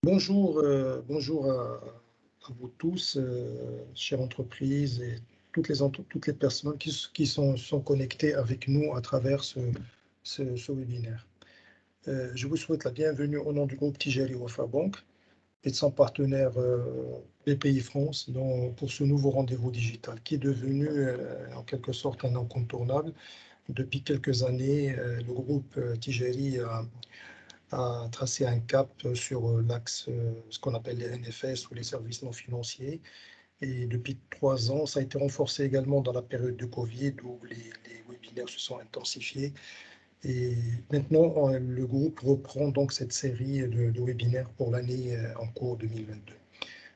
Bonjour à vous tous, chères entreprises et toutes les personnes qui sont connectées avec nous à travers ce webinaire. Je vous souhaite la bienvenue au nom du groupe Tijari Wafa Bank et de son partenaire BPI France pour ce nouveau rendez-vous digital qui est devenu en quelque sorte un incontournable. Depuis quelques années, le groupe Tijari a tracé un cap sur l'axe, ce qu'on appelle les NFS ou les services non financiers. Et depuis 3 ans, ça a été renforcé également dans la période de Covid où les webinaires se sont intensifiés. Et maintenant, le groupe reprend donc cette série de webinaires pour l'année en cours 2022.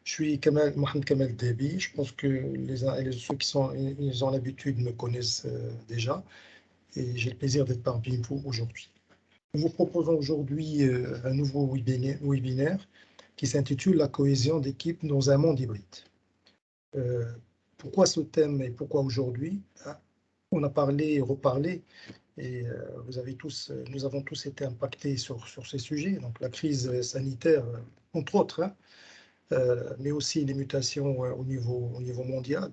Je suis Mohamed Kamal Debi. Je pense que ceux ils ont l'habitude me connaissent déjà. Et j'ai le plaisir d'être parmi vous aujourd'hui. Nous vous proposons aujourd'hui un nouveau webinaire qui s'intitule La cohésion d'équipe dans un monde hybride. Euh, Pourquoi ce thème et pourquoi aujourd'hui? On a parlé et reparlé et nous avons tous été impactés sur ces sujets. Donc la crise sanitaire, entre autres, mais aussi les mutations au niveau mondial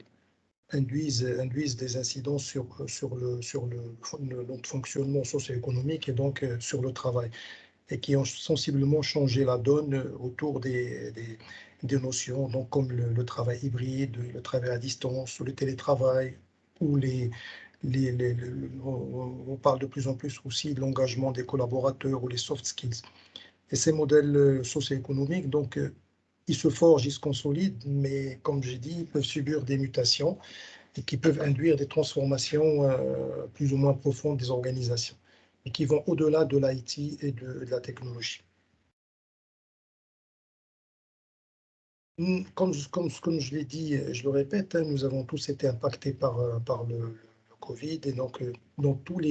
induisent des incidents notre fonctionnement socio-économique et donc sur le travail, et qui ont sensiblement changé la donne autour des notions, donc comme le travail hybride, le travail à distance, ou le télétravail, ou on parle de plus en plus aussi de l'engagement des collaborateurs ou les soft skills. Et ces modèles socio-économiques, donc, ils se forgent, ils se consolident, mais comme j'ai dit, ils peuvent subir des mutations et qui peuvent induire des transformations plus ou moins profondes des organisations et qui vont au-delà de l'IT et de la technologie. Comme je l'ai dit, je le répète, nous avons tous été impactés par le Covid, et donc toutes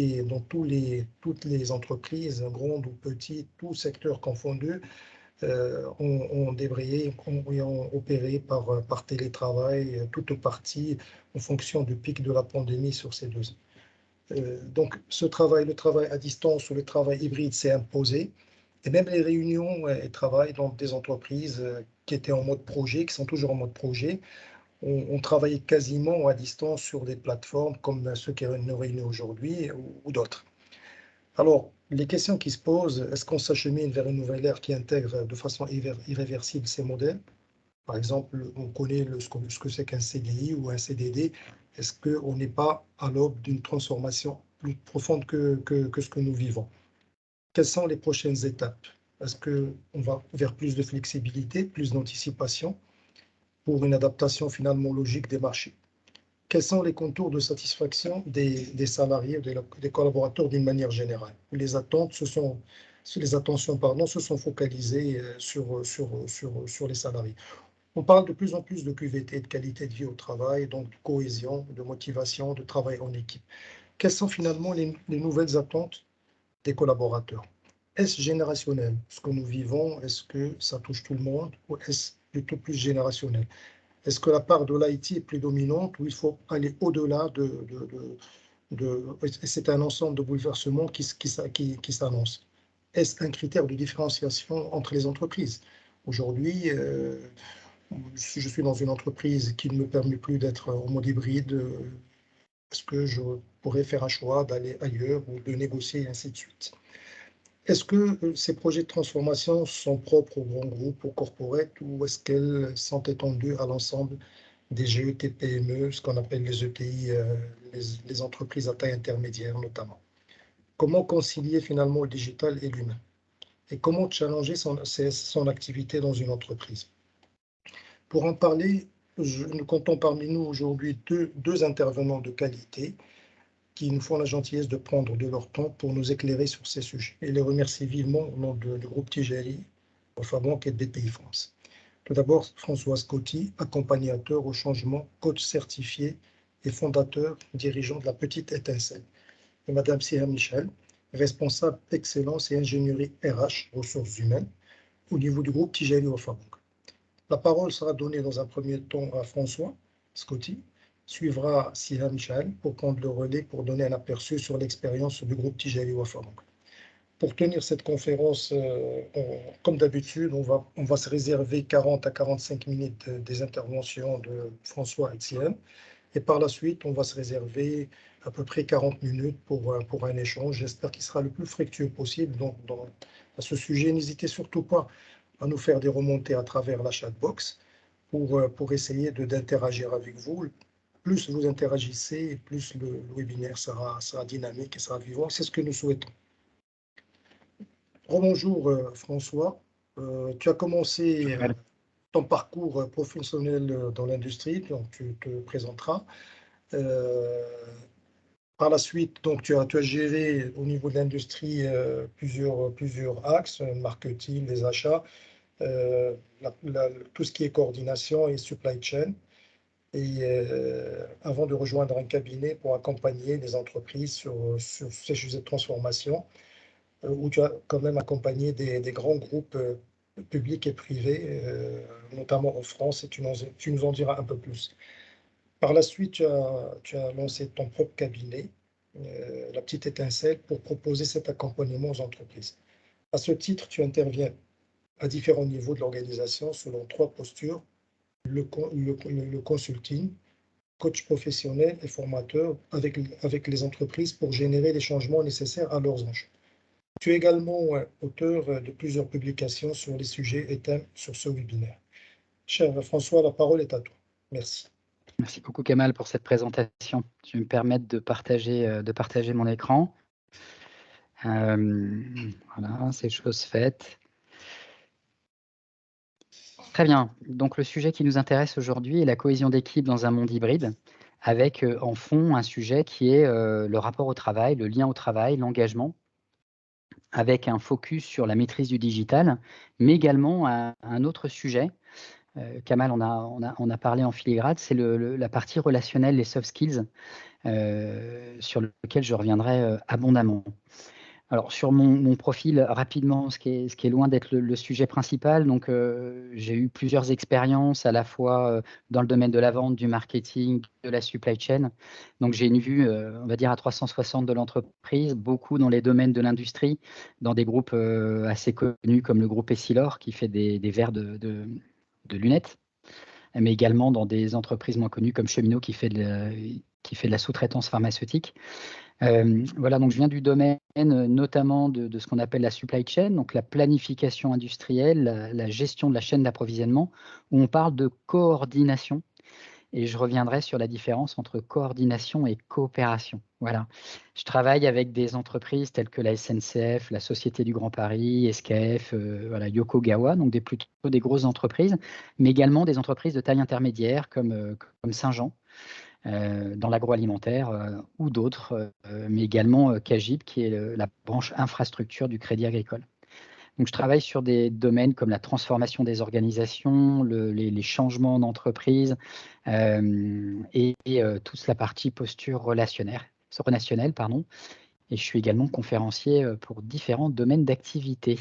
les entreprises, grandes ou petites, tous secteurs confondus, ont débrayé, ont opéré par télétravail, toute partie en fonction du pic de la pandémie sur ces 2 ans. Donc le travail à distance ou le travail hybride s'est imposé. Et même les réunions et travail dans des entreprises qui étaient en mode projet, qui sont toujours en mode projet, ont travaillé quasiment à distance sur des plateformes comme ceux qui nous réunissent aujourd'hui ou d'autres. Alors, les questions qui se posent, est-ce qu'on s'achemine vers une nouvelle ère qui intègre de façon irréversible ces modèles? Par exemple, on connaît ce que c'est qu'un CDI ou un CDD. Est-ce qu'on n'est pas à l'aube d'une transformation plus profonde que ce que nous vivons? Quelles sont les prochaines étapes? Est-ce qu'on va vers plus de flexibilité, plus d'anticipation pour une adaptation finalement logique des marchés? Quels sont les contours de satisfaction des salariés, des collaborateurs d'une manière générale? Les attentions, se sont focalisées sur les salariés. On parle de plus en plus de QVT, de qualité de vie au travail, donc de cohésion, de motivation, de travail en équipe. Quelles sont finalement les nouvelles attentes des collaborateurs? Est-ce générationnel, ce que nous vivons? Est-ce que ça touche tout le monde ou est-ce plutôt plus générationnel? Est-ce que la part de l'IT est plus dominante ou il faut aller au-delà c'est un ensemble de bouleversements qui s'annoncent? Est-ce un critère de différenciation entre les entreprises? Aujourd'hui, si je suis dans une entreprise qui ne me permet plus d'être en mode hybride, est-ce que je pourrais faire un choix d'aller ailleurs ou de négocier, et ainsi de suite? Est-ce que ces projets de transformation sont propres aux grands groupes, aux corporates, ou est-ce qu'elles sont étendues à l'ensemble des GET, PME, ce qu'on appelle les ETI, les entreprises à taille intermédiaire notamment? Comment concilier finalement le digital et l'humain? Et comment challenger son activité dans une entreprise? Pour en parler, nous comptons parmi nous aujourd'hui deux intervenants de qualité qui nous font la gentillesse de prendre de leur temps pour nous éclairer sur ces sujets. Et les remercie vivement au nom du groupe Tijari, Wafa Bank et de BPI France. Tout d'abord, Françoise Coty, accompagnateur au changement, coach certifié et fondateur, dirigeant de la Petite Étincelle. Et Madame Siha Michel, responsable excellence et ingénierie RH, ressources humaines, au niveau du groupe Tijari Wafa Bank. La parole sera donnée dans un premier temps à François Scotti, suivra Siha Michel pour prendre le relais pour donner un aperçu sur l'expérience du groupe Tijari Wafa Bank. pour tenir cette conférence, comme d'habitude, on va se réserver 40 à 45 minutes des interventions de François Etienne. Et par la suite, on va se réserver à peu près 40 minutes pour un échange. J'espère qu'il sera le plus fructueux possible. Donc, à ce sujet, n'hésitez surtout pas à nous faire des remontées à travers la chatbox pour essayer d'interagir avec vous. Plus vous interagissez, plus le webinaire sera dynamique et sera vivant. C'est ce que nous souhaitons. Rebonjour François. Tu as commencé ton parcours professionnel dans l'industrie, donc tu te présenteras. Par la suite, donc, tu as géré au niveau de l'industrie plusieurs axes, marketing, les achats, tout ce qui est coordination et supply chain. Et avant de rejoindre un cabinet pour accompagner les entreprises sur ces sujets de transformation, où tu as quand même accompagné des grands groupes publics et privés, notamment en France, et tu nous en diras un peu plus. Par la suite, tu as lancé ton propre cabinet, La Petite Étincelle, pour proposer cet accompagnement aux entreprises. À ce titre, tu interviens à différents niveaux de l'organisation selon 3 postures, le consulting, coach professionnel et formateur avec les entreprises pour générer les changements nécessaires à leurs enjeux. Tu es également auteur de plusieurs publications sur les sujets et thèmes sur ce webinaire. Cher François, la parole est à toi. Merci. Merci beaucoup Kamal pour cette présentation. Je vais me permettre de partager mon écran. Voilà, c'est chose faite. Très bien. Donc le sujet qui nous intéresse aujourd'hui est la cohésion d'équipe dans un monde hybride, avec en fond un sujet qui est le rapport au travail, le lien au travail, l'engagement, avec un focus sur la maîtrise du digital, mais également un autre sujet. Kamal on a parlé en filigrane, c'est la partie relationnelle, les soft skills, sur lequel je reviendrai abondamment. Alors sur mon profil, rapidement, ce qui est loin d'être le sujet principal, donc j'ai eu plusieurs expériences à la fois dans le domaine de la vente, du marketing, de la supply chain. Donc j'ai une vue, on va dire, à 360 de l'entreprise, beaucoup dans les domaines de l'industrie, dans des groupes assez connus comme le groupe Essilor, qui fait des verres de lunettes, mais également dans des entreprises moins connues comme Cheminot, qui fait de la sous-traitance pharmaceutique. Voilà, donc je viens du domaine notamment de ce qu'on appelle la supply chain, donc la planification industrielle, la gestion de la chaîne d'approvisionnement, où on parle de coordination. Et je reviendrai sur la différence entre coordination et coopération. Voilà. Je travaille avec des entreprises telles que la SNCF, la Société du Grand Paris, SKF, voilà, Yokogawa, donc plutôt des grosses entreprises, mais également des entreprises de taille intermédiaire comme Saint-Jean, dans l'agroalimentaire ou d'autres, mais également Cagib, qui est la branche infrastructure du Crédit Agricole. Donc, je travaille sur des domaines comme la transformation des organisations, les changements d'entreprise et toute la partie posture relationnelle. Et je suis également conférencier pour différents domaines d'activité.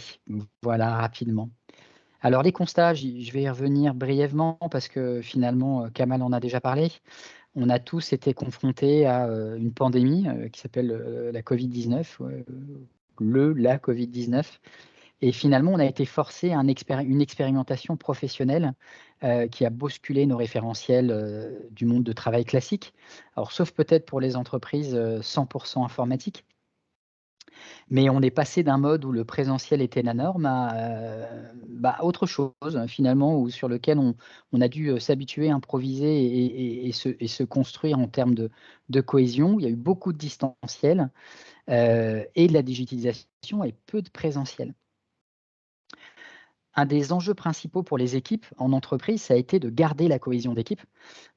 Voilà, rapidement. Alors, les constats, je vais y revenir brièvement parce que finalement, Kamal en a déjà parlé. On a tous été confrontés à une pandémie qui s'appelle la Covid-19, la Covid-19. Et finalement, on a été forcé à une expérimentation professionnelle qui a bousculé nos référentiels du monde de travail classique. Alors, sauf peut-être pour les entreprises 100% informatiques. Mais on est passé d'un mode où le présentiel était la norme à autre chose, finalement, sur lequel on a dû s'habituer, improviser et se construire en termes de cohésion. Il y a eu beaucoup de distanciel et de la digitalisation et peu de présentiel. Un des enjeux principaux pour les équipes en entreprise, ça a été de garder la cohésion d'équipe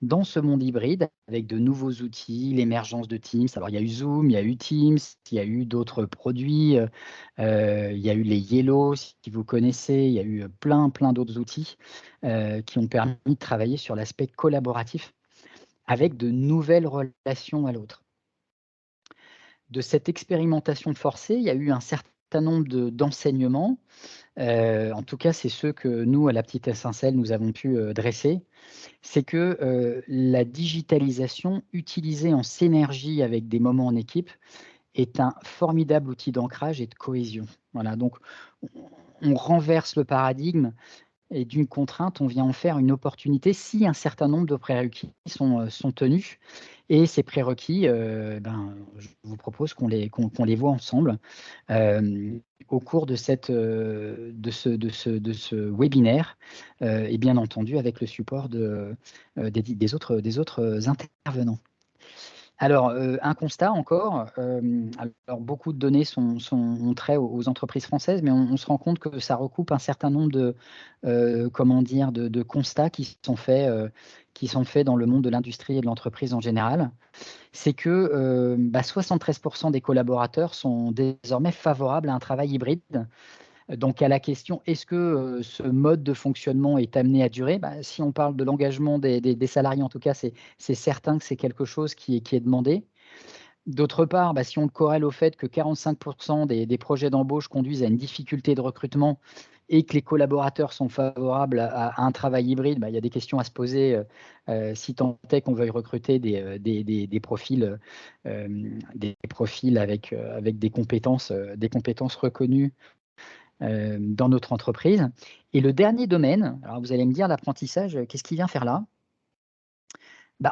dans ce monde hybride avec de nouveaux outils, l'émergence de Teams. Alors, il y a eu Zoom, il y a eu Teams, il y a eu d'autres produits, il y a eu les Yellow, si vous connaissez, il y a eu plein d'autres outils qui ont permis de travailler sur l'aspect collaboratif avec de nouvelles relations à l'autre. De cette expérimentation forcée, il y a eu un certain nombre d'enseignements. En tout cas, c'est ceux que nous, à la Petite Étincelle, nous avons pu dresser. C'est que la digitalisation utilisée en synergie avec des moments en équipe est un formidable outil d'ancrage et de cohésion. Voilà, donc on renverse le paradigme et d'une contrainte, on vient en faire une opportunité si un certain nombre de prérequis sont tenus. Et ces prérequis, je vous propose qu'on les voit ensemble au cours de ce webinaire et bien entendu avec le support des autres intervenants. Alors, un constat encore, alors beaucoup de données ont trait aux entreprises françaises, mais on se rend compte que ça recoupe un certain nombre de constats qui sont faits dans le monde de l'industrie et de l'entreprise en général. C'est que 73% des collaborateurs sont désormais favorables à un travail hybride. Donc, à la question, est-ce que ce mode de fonctionnement est amené à durer? Si on parle de l'engagement des salariés, en tout cas, c'est certain que c'est quelque chose qui est demandé. D'autre part, si on le corrèle au fait que 45% des projets d'embauche conduisent à une difficulté de recrutement et que les collaborateurs sont favorables à un travail hybride, il y a des questions à se poser si tant est qu'on veuille recruter des profils avec des compétences reconnues dans notre entreprise. Et le dernier domaine, alors vous allez me dire l'apprentissage, qu'est-ce qu'il vient faire là?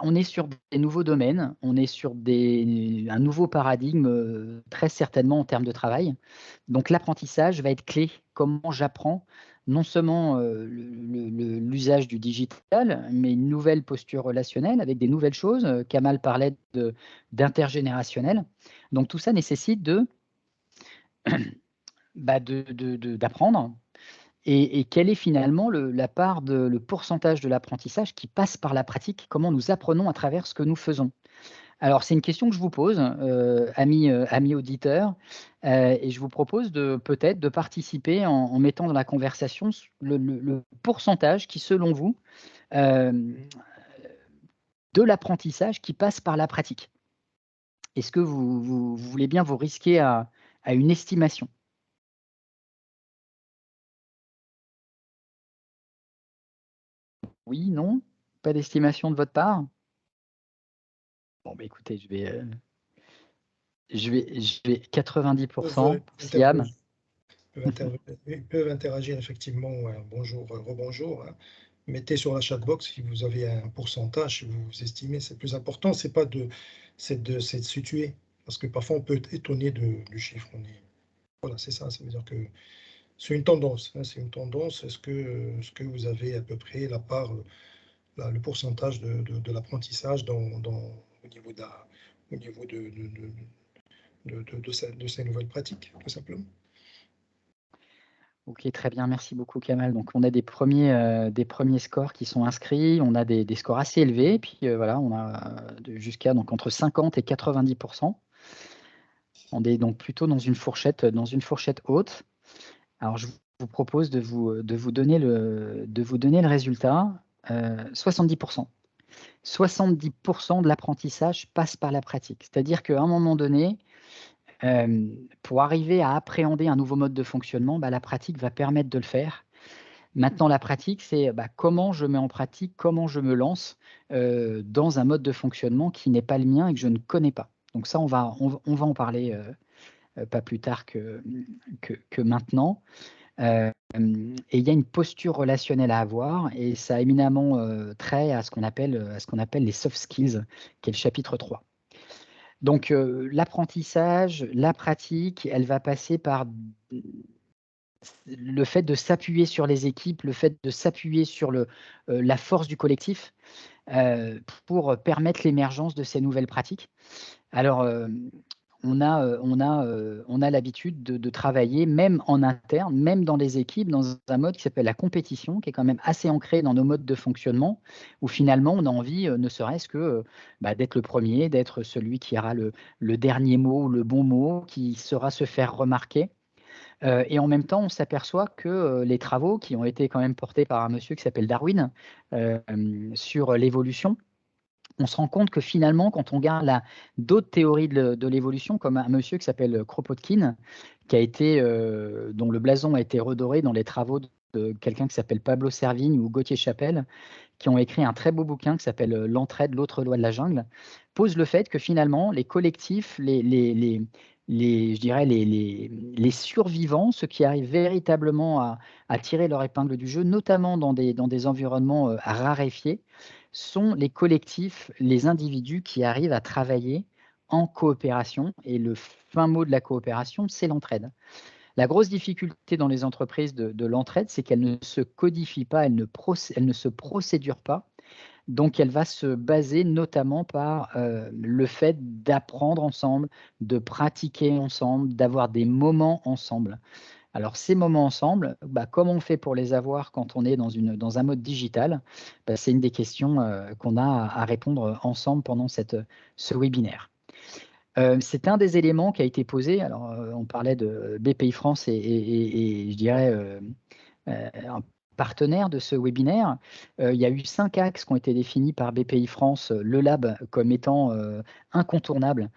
On est sur des nouveaux domaines, on est sur un nouveau paradigme, très certainement en termes de travail. Donc l'apprentissage va être clé. Comment j'apprends non seulement l'usage du digital, mais une nouvelle posture relationnelle avec des nouvelles choses. Kamal parlait d'intergénérationnel. Donc tout ça nécessite d'apprendre. Et quelle est finalement le pourcentage de l'apprentissage qui passe par la pratique? Comment nous apprenons à travers ce que nous faisons? Alors, c'est une question que je vous pose, amis auditeurs, et je vous propose peut-être de participer en mettant dans la conversation le pourcentage qui, selon vous, de l'apprentissage qui passe par la pratique. Est-ce que vous voulez bien vous risquer à une estimation? Oui, non? Pas d'estimation de votre part? Bon, écoutez, je vais 90%, Siam. Peuvent interagir effectivement. Bonjour, rebonjour. Mettez sur la chatbox si vous avez un pourcentage, si vous estimez. C'est plus important, c'est de situer. Parce que parfois, on peut être étonné du chiffre. Voilà, c'est ça. Ça veut dire que c'est une tendance. C'est une tendance. Est-ce que vous avez à peu près la part, le pourcentage de l'apprentissage au niveau de ces nouvelles pratiques, tout simplement? Ok, très bien, merci beaucoup Kamal. Donc on a des premiers scores qui sont inscrits, on a des scores assez élevés, puis voilà, on a jusqu'à entre 50 et 90%. On est donc plutôt dans une fourchette haute. Alors je vous propose de vous donner le résultat. 70%. 70% de l'apprentissage passe par la pratique. C'est-à-dire qu'à un moment donné, pour arriver à appréhender un nouveau mode de fonctionnement, la pratique va permettre de le faire. Maintenant, la pratique, c'est comment je mets en pratique, comment je me lance dans un mode de fonctionnement qui n'est pas le mien et que je ne connais pas. Donc ça, on va en parler pas plus tard que maintenant. Et il y a une posture relationnelle à avoir et ça a éminemment trait à ce qu'on appelle les soft skills, qui est le chapitre 3. Donc, l'apprentissage, la pratique, elle va passer par le fait de s'appuyer sur les équipes, le fait de s'appuyer sur la force du collectif pour permettre l'émergence de ces nouvelles pratiques. Alors, on a l'habitude de travailler même en interne, même dans les équipes, dans un mode qui s'appelle la compétition, qui est quand même assez ancré dans nos modes de fonctionnement, où finalement on a envie, ne serait-ce que d'être le premier, d'être celui qui aura le dernier mot, le bon mot, qui saura se faire remarquer. Et en même temps, on s'aperçoit que les travaux qui ont été quand même portés par un monsieur qui s'appelle Darwin sur l'évolution, on se rend compte que finalement, quand on regarde d'autres théories de l'évolution, comme un monsieur qui s'appelle Kropotkin, dont le blason a été redoré dans les travaux de quelqu'un qui s'appelle Pablo Servigne ou Gauthier Chapelle, qui ont écrit un très beau bouquin qui s'appelle L'entraide, l'autre loi de la jungle, pose le fait que finalement, les collectifs, je dirais les survivants, ceux qui arrivent véritablement à tirer leur épingle du jeu, notamment dans des environnements raréfiés, sont les collectifs, les individus qui arrivent à travailler en coopération. Et le fin mot de la coopération, c'est l'entraide. La grosse difficulté dans les entreprises de l'entraide, c'est qu'elle ne se codifie pas, elle ne se procédure pas. Donc, elle va se baser notamment par le fait d'apprendre ensemble, de pratiquer ensemble, d'avoir des moments ensemble. Alors, ces moments ensemble, comment on fait pour les avoir quand on est dans un mode digital? C'est une des questions qu'on a à répondre ensemble pendant ce webinaire. C'est un des éléments qui a été posé. Alors, on parlait de BPI France et je dirais un partenaire de ce webinaire. Il y a eu 5 axes qui ont été définis par BPI France, le lab, comme étant incontournables,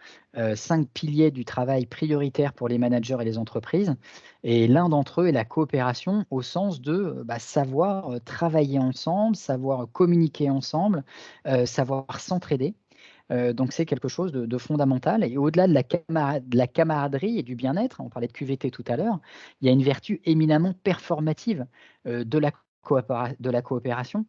5 piliers du travail prioritaire pour les managers et les entreprises. Et l'un d'entre eux est la coopération au sens de savoir travailler ensemble, savoir communiquer ensemble, savoir s'entraider. Donc, c'est quelque chose de fondamental. Et au-delà de la camaraderie et du bien-être, on parlait de QVT tout à l'heure, il y a une vertu éminemment performative de la coopération.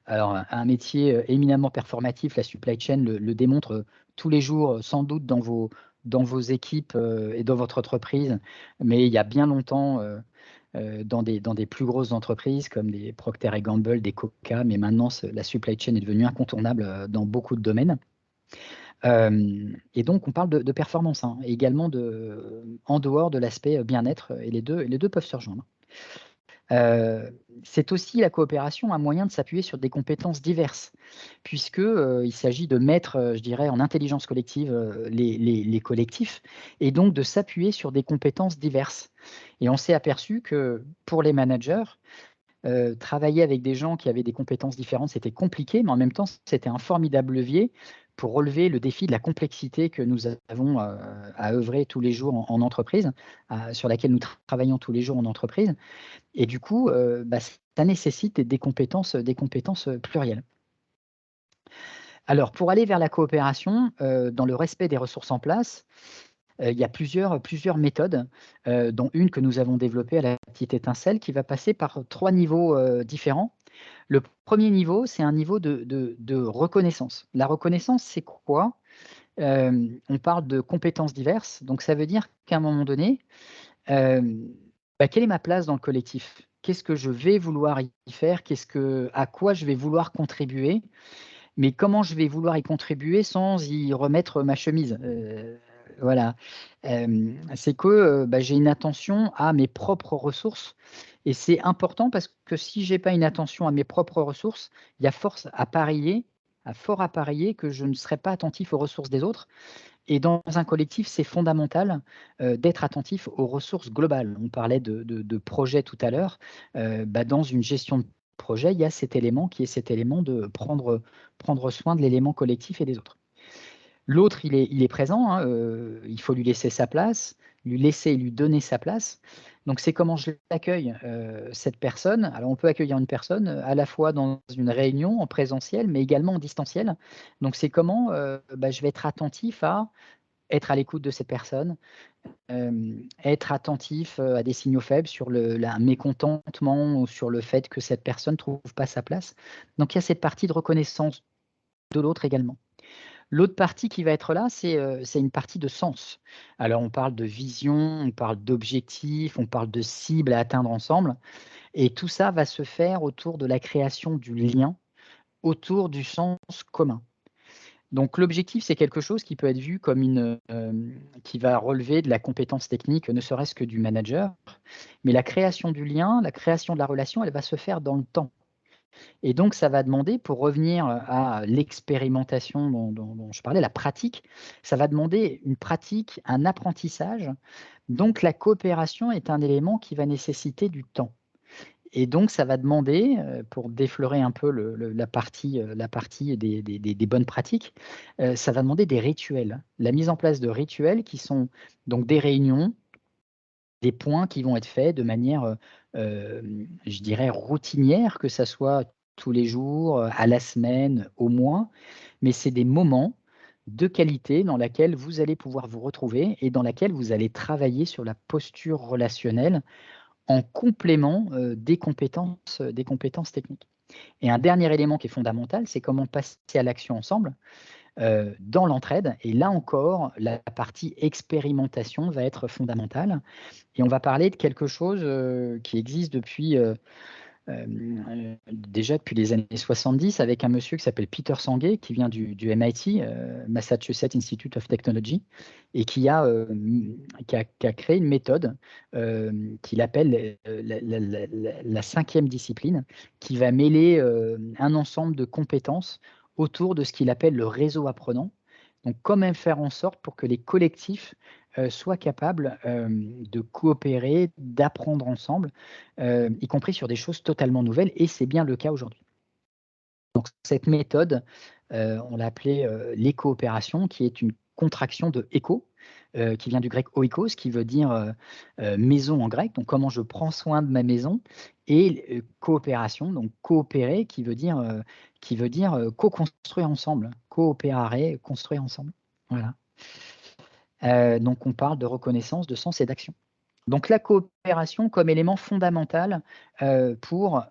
Alors, un métier éminemment performatif, la supply chain le démontre tous les jours, sans doute dans vos équipes et dans votre entreprise, mais il y a bien longtemps, dans des plus grosses entreprises comme des Procter & Gamble, des Coca, mais maintenant la supply chain est devenue incontournable dans beaucoup de domaines. Et donc on parle de performance, hein, et également en dehors de l'aspect bien-être, et les deux peuvent se rejoindre. C'est aussi la coopération un moyen de s'appuyer sur des compétences diverses, puisque il s'agit de mettre, je dirais, en intelligence collective les collectifs, et donc de s'appuyer sur des compétences diverses. Et on s'est aperçu que pour les managers, travailler avec des gens qui avaient des compétences différentes, c'était compliqué, mais en même temps, c'était un formidable levier pour relever le défi de la complexité que nous avons à œuvrer tous les jours en entreprise, sur laquelle nous travaillons tous les jours en entreprise. Et du coup, ça nécessite des compétences plurielles. Alors, pour aller vers la coopération, dans le respect des ressources en place, il y a plusieurs méthodes, dont une que nous avons développée à la petite étincelle, qui va passer par 3 niveaux différents. Le premier niveau, c'est un niveau de reconnaissance. La reconnaissance, c'est quoi? On parle de compétences diverses, donc ça veut dire qu'à un moment donné, quelle est ma place dans le collectif? Qu'est-ce que je vais vouloir y faire? À quoi je vais vouloir contribuer? Mais comment je vais vouloir y contribuer sans y remettre ma chemise? Voilà. C'est que j'ai une attention à mes propres ressources, et c'est important parce que si je n'ai pas une attention à mes propres ressources, il y a fort à parier que je ne serai pas attentif aux ressources des autres. Et dans un collectif, c'est fondamental d'être attentif aux ressources globales. On parlait de projet tout à l'heure. Dans une gestion de projet, il y a cet élément qui est cet élément de prendre soin de l'élément collectif et des autres. L'autre, il est présent, hein, il faut lui laisser sa place, lui donner sa place. Donc, c'est comment je l'accueille, cette personne. Alors, on peut accueillir une personne à la fois dans une réunion en présentiel, mais également en distanciel. Donc, c'est comment je vais être attentif à être à l'écoute de cette personne, être attentif à des signaux faibles sur un mécontentement ou sur le fait que cette personne ne trouve pas sa place. Donc, il y a cette partie de reconnaissance de l'autre également. L'autre partie qui va être là, c'est une partie de sens. Alors, on parle de vision, on parle d'objectifs, on parle de cibles à atteindre ensemble, et tout ça va se faire autour de la création du lien, autour du sens commun. Donc l'objectif, c'est quelque chose qui peut être vu comme qui va relever de la compétence technique, ne serait-ce que du manager, mais la création du lien, la création de la relation, elle va se faire dans le temps. Et donc, ça va demander, pour revenir à l'expérimentation dont je parlais, la pratique, ça va demander une pratique, un apprentissage. Donc, la coopération est un élément qui va nécessiter du temps. Et donc, ça va demander, pour déflorer un peu la partie des bonnes pratiques, ça va demander des rituels. La mise en place de rituels qui sont donc des réunions, des points qui vont être faits de manière, je dirais, routinière, que ça soit tous les jours, à la semaine, au mois, mais c'est des moments de qualité dans laquelle vous allez pouvoir vous retrouver et dans laquelle vous allez travailler sur la posture relationnelle en complément des compétences techniques. Et un dernier élément qui est fondamental, c'est comment passer à l'action ensemble dans l'entraide. Et là encore, la partie expérimentation va être fondamentale. Et on va parler de quelque chose qui existe déjà depuis les années 70 avec un monsieur qui s'appelle Peter Senge, qui vient du MIT, Massachusetts Institute of Technology, et qui a créé une méthode qu'il appelle la cinquième discipline, qui va mêler un ensemble de compétences autour de ce qu'il appelle le réseau apprenant. Donc, comment faire en sorte pour que les collectifs soient capables de coopérer, d'apprendre ensemble, y compris sur des choses totalement nouvelles, et c'est bien le cas aujourd'hui. Donc cette méthode, on l'a appelée l'éco-opération, qui est une contraction de éco, qui vient du grec oikos, qui veut dire maison en grec, donc comment je prends soin de ma maison, et coopération, donc coopérer, qui veut dire co-construire ensemble, coopérer, construire ensemble. Voilà. Donc on parle de reconnaissance, de sens et d'action. Donc la coopération comme élément fondamental pour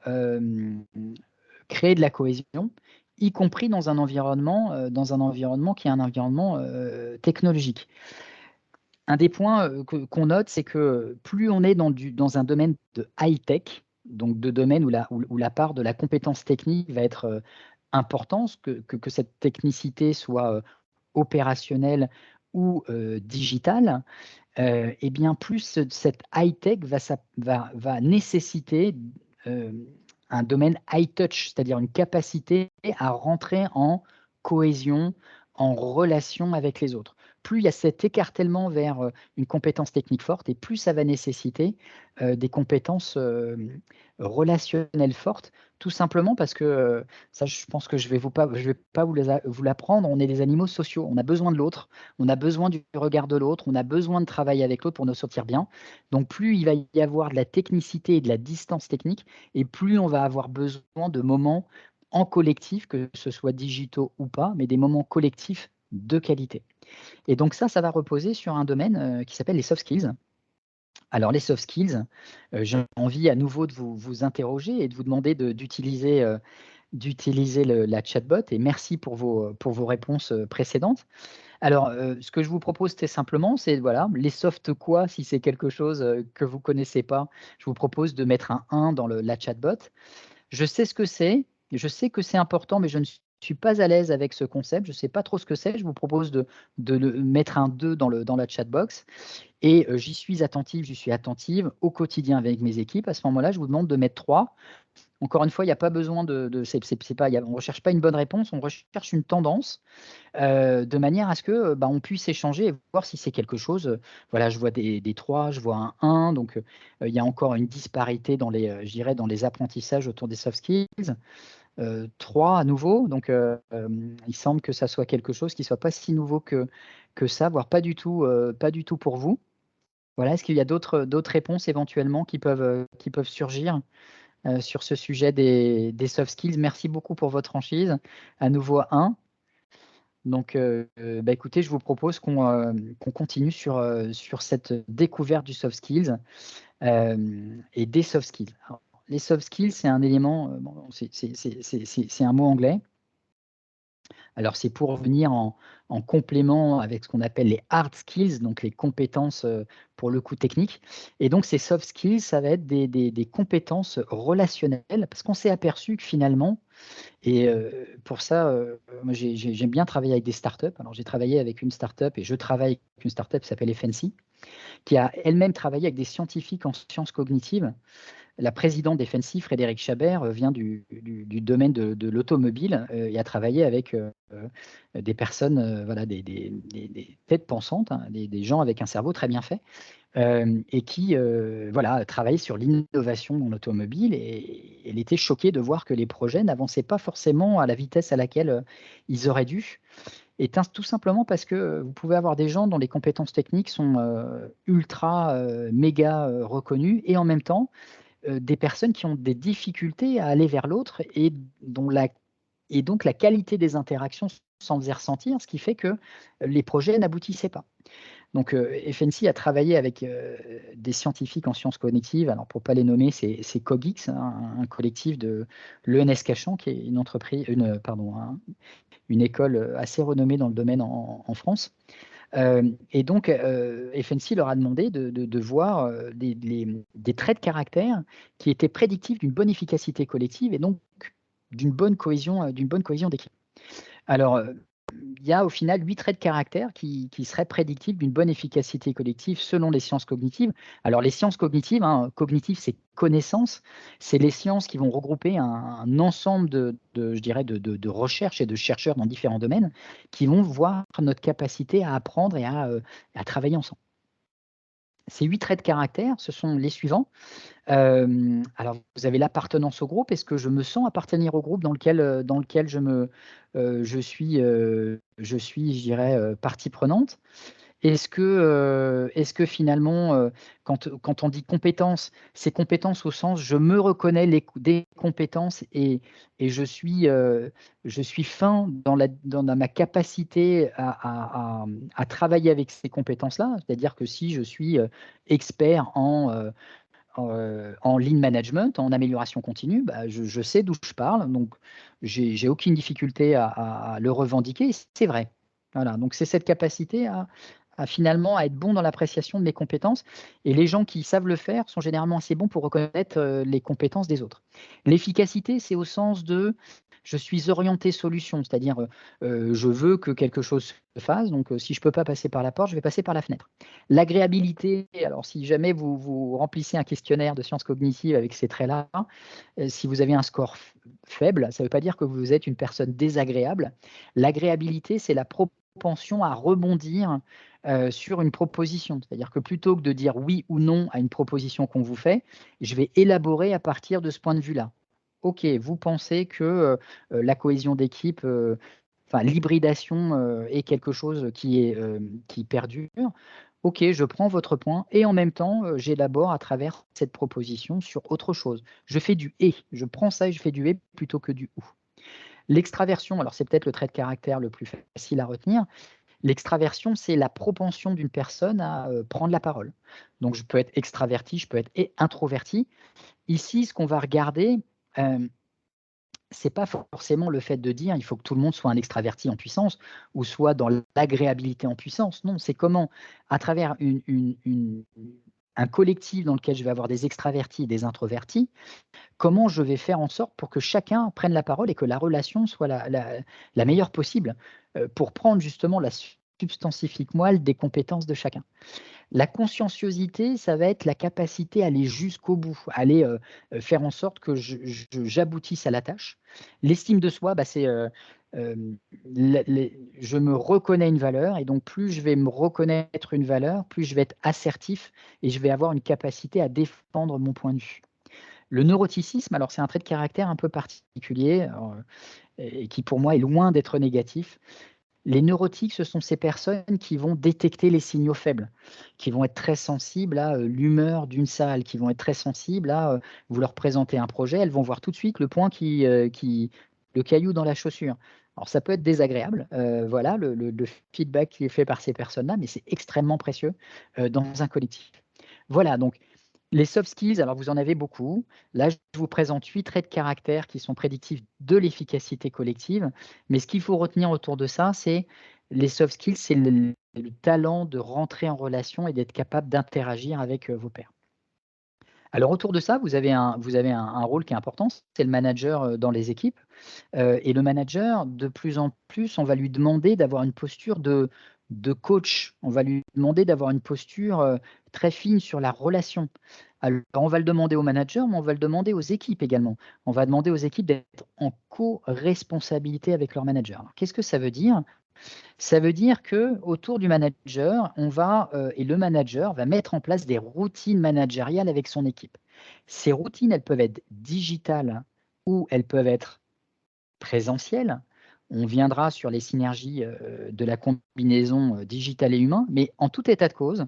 créer de la cohésion, y compris dans un environnement qui est un environnement technologique. Un des points qu'on note, c'est que plus on est dans un domaine de high-tech, donc de domaine où la part de la compétence technique va être importante, que cette technicité soit opérationnelle ou digitale, et bien plus cette high-tech va nécessiter un domaine high-touch, c'est-à-dire une capacité à rentrer en cohésion, en relation avec les autres. Plus il y a cet écartèlement vers une compétence technique forte, et plus ça va nécessiter des compétences relationnelles fortes, tout simplement parce que, ça je pense que je vais pas vous l'apprendre, on est des animaux sociaux, on a besoin de l'autre, on a besoin du regard de l'autre, on a besoin de travailler avec l'autre pour nous sortir bien. Donc plus il va y avoir de la technicité et de la distance technique, et plus on va avoir besoin de moments en collectif, que ce soit digitaux ou pas, mais des moments collectifs de qualité. Et donc ça va reposer sur un domaine qui s'appelle les soft skills. Alors les soft skills, j'ai envie à nouveau de vous interroger et de vous demander d'utiliser la chatbot, et merci pour vos réponses précédentes. Alors, ce que je vous propose très simplement, c'est voilà, les soft quoi, si c'est quelque chose que vous ne connaissez pas, je vous propose de mettre un 1 dans la chatbot. Je sais ce que c'est, je sais que c'est important, mais je ne suis pas à l'aise avec ce concept, je ne sais pas trop ce que c'est. Je vous propose de le mettre un 2 dans la chatbox, et j'y suis attentive au quotidien avec mes équipes. À ce moment-là, je vous demande de mettre 3. Encore une fois, il n'y a pas besoin on ne recherche pas une bonne réponse, on recherche une tendance, de manière à ce que on puisse échanger et voir si c'est quelque chose. Voilà, je vois des 3, je vois un 1, donc il y a encore une disparité dans je dirais dans les apprentissages autour des soft skills. 3 à nouveau, donc il semble que ça soit quelque chose qui ne soit pas si nouveau que ça, voire pas du tout pour vous. Voilà, est-ce qu'il y a d'autres réponses éventuellement qui peuvent surgir sur ce sujet des soft skills? Merci beaucoup pour votre franchise. À nouveau 1. Donc, écoutez, je vous propose qu'on continue sur cette découverte du soft skills et des soft skills. Alors, les soft skills, c'est un élément, bon, c'est un mot anglais. Alors, c'est pour venir en complément avec ce qu'on appelle les hard skills, donc les compétences pour le coup techniques. Et donc, ces soft skills, ça va être des compétences relationnelles, parce qu'on s'est aperçu que finalement, et pour ça, moi j'aime bien travailler avec des startups. Alors, j'ai travaillé avec une startup et je travaille avec une startup qui s'appelle FNC, qui a elle-même travaillé avec des scientifiques en sciences cognitives. La présidente d'FNC, Frédéric Chabert, vient du domaine de l'automobile et a travaillé avec des personnes, voilà, des têtes pensantes, hein, des gens avec un cerveau très bien fait, et qui voilà, travaillait sur l'innovation dans l'automobile, et elle était choquée de voir que les projets n'avançaient pas forcément à la vitesse à laquelle ils auraient dû. Et tout simplement parce que vous pouvez avoir des gens dont les compétences techniques sont ultra, méga reconnues, et en même temps des personnes qui ont des difficultés à aller vers l'autre et dont la Et donc, la qualité des interactions s'en faisait ressentir, ce qui fait que les projets n'aboutissaient pas. Donc, FNC a travaillé avec des scientifiques en sciences cognitives. Alors, pour ne pas les nommer, c'est Cogix, hein, un collectif de l'ENS Cachan, qui est une entreprise, une école assez renommée dans le domaine en France. Et donc, FNC leur a demandé de voir des traits de caractère qui étaient prédictifs d'une bonne efficacité collective et donc d'une bonne cohésion d'équipe. Alors, il y a au final 8 traits de caractère qui seraient prédictifs d'une bonne efficacité collective selon les sciences cognitives. Alors, les sciences cognitives, cognitif, c'est connaissance, c'est les sciences qui vont regrouper un ensemble je dirais, de recherches et de chercheurs dans différents domaines qui vont voir notre capacité à apprendre et à travailler ensemble. Ces 8 traits de caractère, ce sont les suivants. Alors, vous avez l'appartenance au groupe. Est-ce que je me sens appartenir au groupe dans lequel je suis, je dirais, partie prenante? Est-ce que finalement, quand on dit compétences, c'est compétences au sens je me reconnais des compétences et je suis fin dans ma capacité à travailler avec ces compétences-là? C'est-à-dire que si je suis expert en lean management, en amélioration continue, bah, je sais d'où je parle, donc j'ai aucune difficulté à le revendiquer, c'est vrai. Voilà, donc c'est cette capacité finalement à être bon dans l'appréciation de mes compétences, et les gens qui savent le faire sont généralement assez bons pour reconnaître les compétences des autres. L'efficacité, c'est au sens de je suis orienté solution, c'est-à-dire je veux que quelque chose se fasse, donc si je ne peux pas passer par la porte, je vais passer par la fenêtre. L'agréabilité, alors si jamais vous remplissez un questionnaire de sciences cognitives avec ces traits-là, si vous avez un score faible, ça ne veut pas dire que vous êtes une personne désagréable. L'agréabilité, c'est la propension à rebondir sur une proposition. C'est-à-dire que plutôt que de dire oui ou non à une proposition qu'on vous fait, je vais élaborer à partir de ce point de vue-là. Ok, vous pensez que la cohésion d'équipe, l'hybridation est quelque chose qui perdure. Ok, je prends votre point et en même temps, j'élabore à travers cette proposition sur autre chose. Je fais du et. Je prends ça et je fais du et plutôt que du ou. L'extraversion, alors c'est peut-être le trait de caractère le plus facile à retenir. L'extraversion, c'est la propension d'une personne à prendre la parole. Donc, je peux être extraverti, je peux être introverti. Ici, ce qu'on va regarder, c'est pas forcément le fait de dire il faut que tout le monde soit un extraverti en puissance ou soit dans l'agréabilité en puissance. Non, c'est comment, à travers un collectif dans lequel je vais avoir des extravertis et des introvertis, comment je vais faire en sorte pour que chacun prenne la parole et que la relation soit la meilleure possible pour prendre justement la substantifique moelle des compétences de chacun. La conscienciosité, ça va être la capacité à aller jusqu'au bout, aller faire en sorte que j'aboutisse à la tâche. L'estime de soi, bah, c'est je me reconnais une valeur et donc plus je vais me reconnaître une valeur, plus je vais être assertif et je vais avoir une capacité à défendre mon point de vue. Le neuroticisme, alors c'est un trait de caractère un peu particulier et qui pour moi est loin d'être négatif. Les neurotiques, ce sont ces personnes qui vont détecter les signaux faibles, qui vont être très sensibles à l'humeur d'une salle, qui vont être très sensibles à vous leur présenter un projet, elles vont voir tout de suite le point le caillou dans la chaussure. Alors ça peut être désagréable, voilà, le feedback qui est fait par ces personnes-là, mais c'est extrêmement précieux dans un collectif. Voilà, donc les soft skills, alors vous en avez beaucoup. Là, je vous présente 8 traits de caractère qui sont prédictifs de l'efficacité collective. Mais ce qu'il faut retenir autour de ça, c'est les soft skills, c'est le talent de rentrer en relation et d'être capable d'interagir avec vos pairs. Alors autour de ça, vous avez un rôle qui est important, c'est le manager dans les équipes. Et le manager, de plus en plus, on va lui demander d'avoir une posture de coach. On va lui demander d'avoir une posture très fine sur la relation. Alors, on va le demander aux managers, mais on va le demander aux équipes également. On va demander aux équipes d'être en co-responsabilité avec leur manager. Qu'est-ce que ça veut dire? Ça veut dire que autour du manager, et le manager va mettre en place des routines managériales avec son équipe. Ces routines, elles peuvent être digitales ou elles peuvent être présentielles. On viendra sur les synergies de la combinaison digitale et humain, mais en tout état de cause,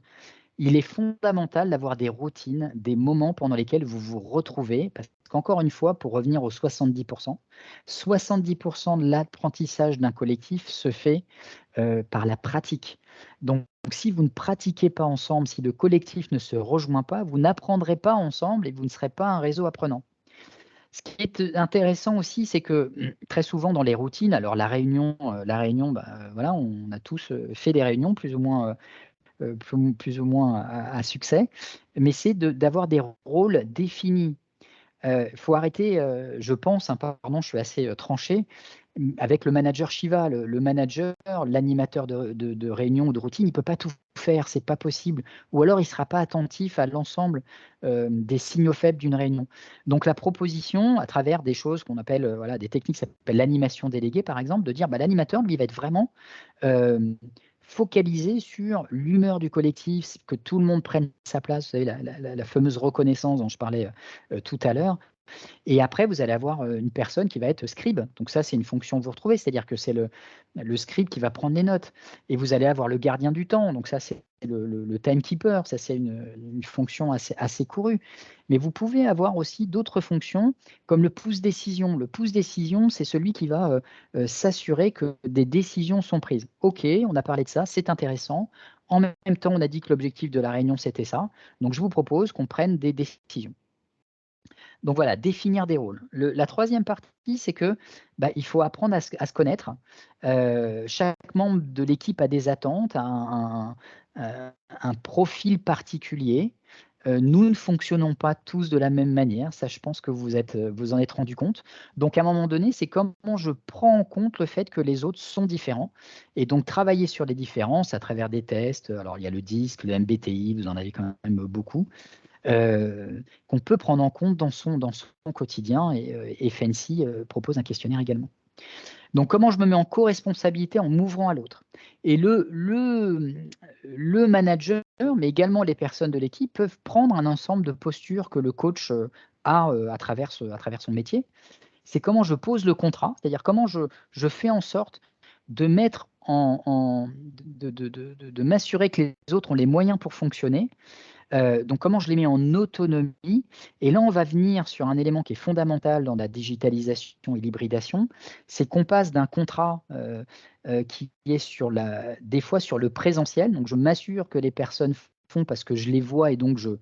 il est fondamental d'avoir des routines, des moments pendant lesquels vous vous retrouvez, parce qu'encore une fois, pour revenir aux 70%, 70% de l'apprentissage d'un collectif se fait par la pratique. Donc, si vous ne pratiquez pas ensemble, si le collectif ne se rejoint pas, vous n'apprendrez pas ensemble et vous ne serez pas un réseau apprenant. Ce qui est intéressant aussi, c'est que très souvent dans les routines, alors la réunion, voilà, on a tous fait des réunions plus ou moins à succès, mais c'est d'avoir des rôles définis. Il faut arrêter, je pense, pardon, je suis assez tranché, avec le manager Shiva. Le manager, l'animateur de réunion ou de routine, il ne peut pas tout faire, c'est pas possible. Ou alors il ne sera pas attentif à l'ensemble des signaux faibles d'une réunion. Donc la proposition, à travers des choses qu'on appelle, voilà, des techniques qui s'appellent l'animation déléguée, par exemple, de dire l'animateur, lui, va être vraiment focalisé sur l'humeur du collectif, que tout le monde prenne sa place, vous savez, la fameuse reconnaissance dont je parlais tout à l'heure. Et après, vous allez avoir une personne qui va être scribe. Donc ça, c'est une fonction que vous retrouvez, c'est-à-dire que c'est le scribe qui va prendre les notes. Et vous allez avoir le gardien du temps. Donc ça, c'est le timekeeper. Ça, c'est une fonction assez courue. Mais vous pouvez avoir aussi d'autres fonctions comme le pouce-décision. Le pouce-décision, c'est celui qui va s'assurer que des décisions sont prises. OK, on a parlé de ça, c'est intéressant. En même temps, on a dit que l'objectif de la réunion, c'était ça. Donc, je vous propose qu'on prenne des décisions. Donc voilà, définir des rôles. La troisième partie, c'est que il faut apprendre à se connaître. Chaque membre de l'équipe a des attentes, a un profil particulier. Nous ne fonctionnons pas tous de la même manière. Ça, je pense que vous en êtes rendu compte. Donc, à un moment donné, c'est comment je prends en compte le fait que les autres sont différents. Et donc, travailler sur les différences à travers des tests. Alors, il y a le DISC, le MBTI, vous en avez quand même beaucoup. Qu'on peut prendre en compte dans son quotidien. Et Fancy propose un questionnaire également. Donc, comment je me mets en co-responsabilité en m'ouvrant à l'autre. Et le manager, mais également les personnes de l'équipe, peuvent prendre un ensemble de postures que le coach a à travers son métier. C'est comment je pose le contrat, c'est-à-dire comment je fais en sorte de mettre de m'assurer que les autres ont les moyens pour fonctionner. Donc, comment je les mets en autonomie. Et là, on va venir sur un élément qui est fondamental dans la digitalisation et l'hybridation, c'est qu'on passe d'un contrat qui est des fois sur le présentiel. Donc, je m'assure que les personnes font parce que je les vois et donc je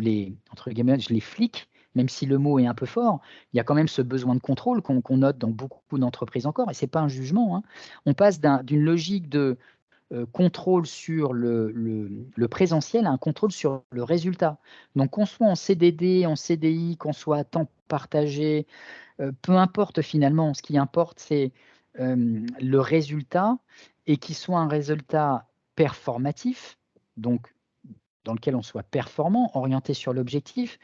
les, entre guillemets, je les flique, même si le mot est un peu fort. Il y a quand même ce besoin de contrôle qu'on note dans beaucoup d'entreprises encore, et ce n'est pas un jugement. Hein. On passe d'une logique de contrôle sur le présentiel à un contrôle sur le résultat. Donc, qu'on soit en CDD, en CDI, qu'on soit à temps partagé, peu importe finalement, ce qui importe, c'est le résultat et qu'il soit un résultat performatif, donc dans lequel on soit performant, orienté sur l'objectif,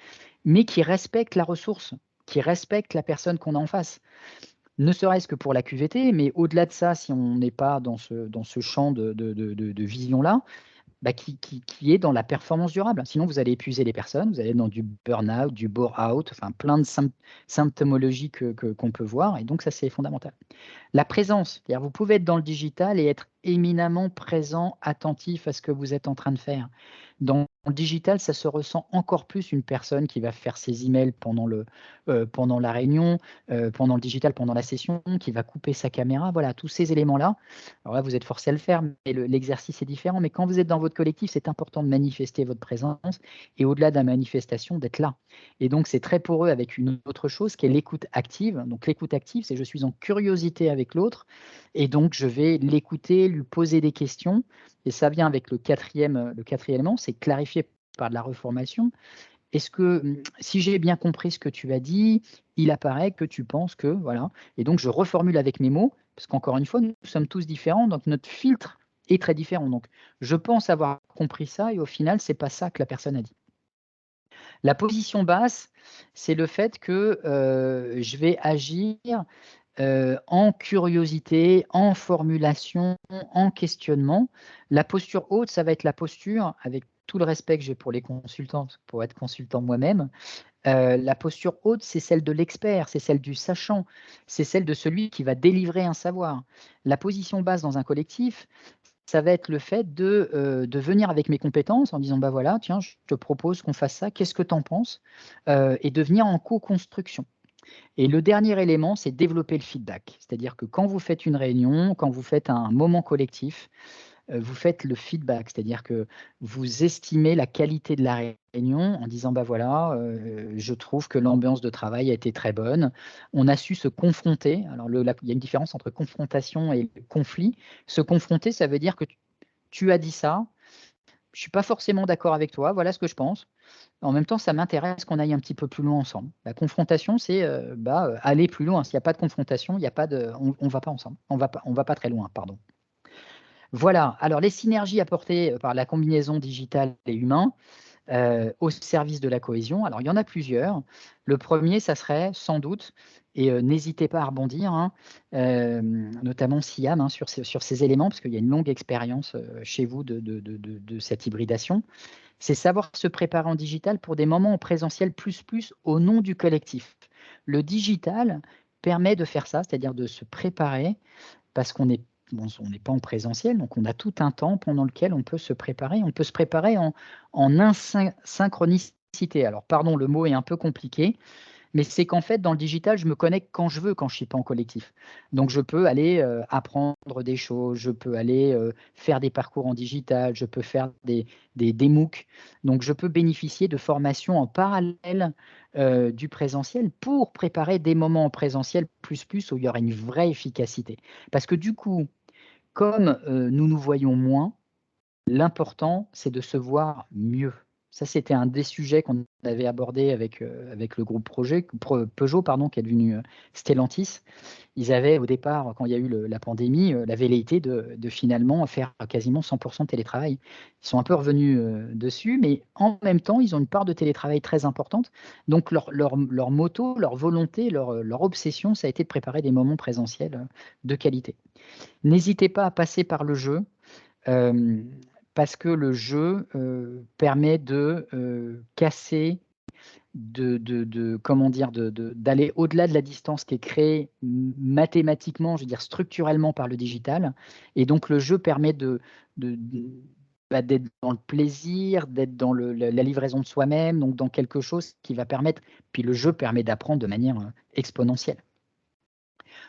mais qui respecte la ressource, qui respecte la personne qu'on a en face. Ne serait-ce que pour la QVT, mais au-delà de ça, si on n'est pas dans ce champ de vision-là, qui est dans la performance durable. Sinon, vous allez épuiser les personnes, vous allez dans du burn-out, du bore-out, enfin plein de symptomologies qu'on peut voir, et donc ça, c'est fondamental. La présence, c'est-à-dire vous pouvez être dans le digital et être éminemment présent, attentif à ce que vous êtes en train de faire. Dans le digital, ça se ressent encore plus une personne qui va faire ses emails pendant la réunion, pendant le digital, pendant la session, qui va couper sa caméra. Voilà, tous ces éléments-là. Alors là, vous êtes forcé à le faire, mais l'exercice est différent. Mais quand vous êtes dans votre collectif, c'est important de manifester votre présence et au-delà de la manifestation, d'être là. Et donc, c'est très poreux avec une autre chose qui est l'écoute active. Donc, l'écoute active, c'est je suis en curiosité avec l'autre et donc je vais l'écouter, lui poser des questions. Et ça vient avec le quatrième élément, c'est clarifier par de la reformation. Est-ce que, si j'ai bien compris ce que tu as dit, il apparaît que tu penses que, voilà. Et donc, je reformule avec mes mots, parce qu'encore une fois, nous sommes tous différents, donc notre filtre est très différent. Donc, je pense avoir compris ça, et au final, ce n'est pas ça que la personne a dit. La position basse, c'est le fait que je vais agir en curiosité, en formulation, en questionnement. La posture haute, ça va être la posture, avec tout le respect que j'ai pour les consultants, pour être consultant moi-même, la posture haute, c'est celle de l'expert, c'est celle du sachant, c'est celle de celui qui va délivrer un savoir. La position basse dans un collectif, ça va être le fait de venir avec mes compétences en disant, bah voilà, tiens, je te propose qu'on fasse ça, qu'est-ce que tu en penses? Et de venir en co-construction. Et le dernier élément, c'est développer le feedback. C'est-à-dire que quand vous faites une réunion, quand vous faites un moment collectif, vous faites le feedback, c'est-à-dire que vous estimez la qualité de la réunion en disant, bah voilà, je trouve que l'ambiance de travail a été très bonne. On a su se confronter. Alors, il y a une différence entre confrontation et conflit. Se confronter, ça veut dire que tu as dit ça, je ne suis pas forcément d'accord avec toi, voilà ce que je pense. En même temps, ça m'intéresse qu'on aille un petit peu plus loin ensemble. La confrontation, c'est aller plus loin. S'il n'y a pas de confrontation, il y a pas de, on ne va pas ensemble. On va pas très loin, pardon. Voilà, alors les synergies apportées par la combinaison digitale et humain au service de la cohésion. Alors, il y en a plusieurs. Le premier, ça serait sans doute, et n'hésitez pas à rebondir, hein, notamment Siam, hein, sur ces éléments, parce qu'il y a une longue expérience chez vous de cette hybridation. C'est savoir se préparer en digital pour des moments en présentiel plus au nom du collectif. Le digital permet de faire ça, c'est-à-dire de se préparer parce qu'on est bon, on n'est pas en présentiel, donc on a tout un temps pendant lequel on peut se préparer. On peut se préparer en asynchronicité. Alors, pardon, le mot est un peu compliqué, mais c'est qu'en fait, dans le digital, je me connecte quand je veux, quand je ne suis pas en collectif. Donc, je peux aller apprendre des choses, je peux aller faire des parcours en digital, je peux faire des MOOC. Donc, je peux bénéficier de formations en parallèle du présentiel pour préparer des moments en présentiel où il y aura une vraie efficacité. Parce que du coup, comme nous nous voyons moins, l'important, c'est de se voir mieux. Ça, c'était un des sujets qu'on avait abordé avec le groupe Peugeot, pardon, qui est devenu Stellantis. Ils avaient au départ, quand il y a eu la pandémie, la velléité de finalement faire quasiment 100% de télétravail. Ils sont un peu revenus dessus, mais en même temps, ils ont une part de télétravail très importante. Donc, leur motto, leur volonté, leur obsession, ça a été de préparer des moments présentiels de qualité. N'hésitez pas à passer par le jeu. Parce que le jeu permet de casser, comment dire, d'aller au-delà de la distance qui est créée mathématiquement, je veux dire structurellement par le digital. Et donc le jeu permet d'être dans le plaisir, d'être dans la livraison de soi-même, donc dans quelque chose qui va permettre, puis le jeu permet d'apprendre de manière exponentielle.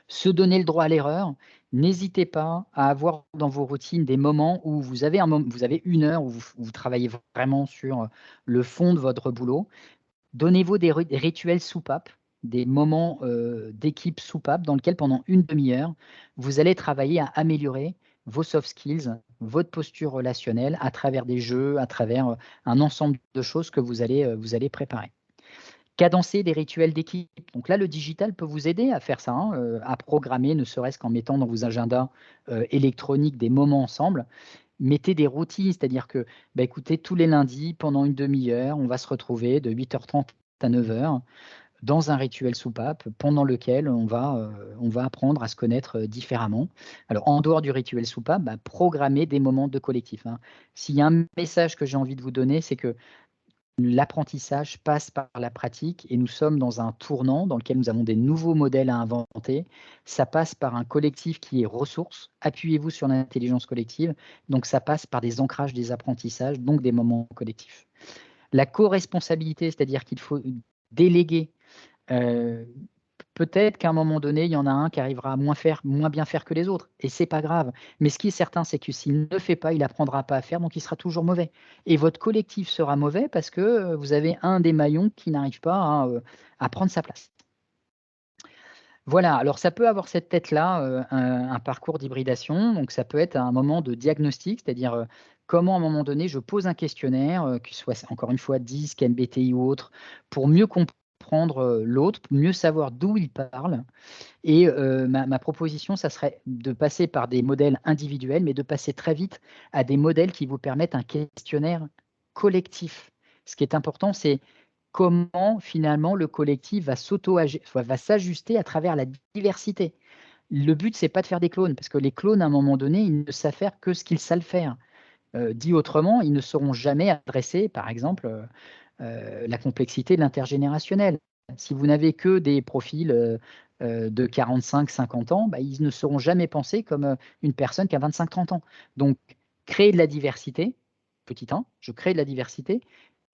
Se donner le droit à l'erreur, n'hésitez pas à avoir dans vos routines des moments où vous avez une heure où vous travaillez vraiment sur le fond de votre boulot. Donnez-vous des rituels soupapes, des moments d'équipe soupape dans lesquels pendant une demi-heure, vous allez travailler à améliorer vos soft skills, votre posture relationnelle à travers des jeux, à travers un ensemble de choses que vous allez préparer. Cadencer des rituels d'équipe. Donc là, le digital peut vous aider à faire ça, hein, à programmer, ne serait-ce qu'en mettant dans vos agendas électroniques des moments ensemble. Mettez des routines, c'est-à-dire que, bah, écoutez, tous les lundis, pendant une demi-heure, on va se retrouver de 8h30 à 9h dans un rituel soupape pendant lequel on va apprendre à se connaître différemment. Alors, en dehors du rituel soupape, bah, programmer des moments de collectif, hein. S'il y a un message que j'ai envie de vous donner, c'est que l'apprentissage passe par la pratique et nous sommes dans un tournant dans lequel nous avons des nouveaux modèles à inventer. Ça passe par un collectif qui est ressource. Appuyez-vous sur l'intelligence collective. Donc, ça passe par des ancrages, des apprentissages, donc des moments collectifs. La co-responsabilité, c'est-à-dire qu'il faut déléguer. Peut-être qu'à un moment donné, il y en a un qui arrivera à moins bien faire que les autres, et c'est pas grave. Mais ce qui est certain, c'est que s'il ne fait pas, il apprendra pas à faire, donc il sera toujours mauvais. Et votre collectif sera mauvais parce que vous avez un des maillons qui n'arrive pas à prendre sa place. Voilà, alors ça peut avoir cette tête-là, un parcours d'hybridation. Donc ça peut être un moment de diagnostic, c'est-à-dire comment à un moment donné je pose un questionnaire, qu'il soit encore une fois DISC, MBTI ou autre, pour mieux comprendre l'autre, pour mieux savoir d'où il parle. Et ma proposition, ça serait de passer par des modèles individuels, mais de passer très vite à des modèles qui vous permettent un questionnaire collectif. Ce qui est important, c'est comment finalement le collectif va s'ajuster à travers la diversité. Le but, c'est pas de faire des clones, parce que les clones, à un moment donné, ils ne savent faire que ce qu'ils savent faire. Dit autrement, ils ne sauront jamais adresser, par exemple, la complexité de l'intergénérationnel. Si vous n'avez que des profils de 45-50 ans, bah, ils ne seront jamais pensés comme une personne qui a 25-30 ans. Donc, créer de la diversité, petit 1, je crée de la diversité,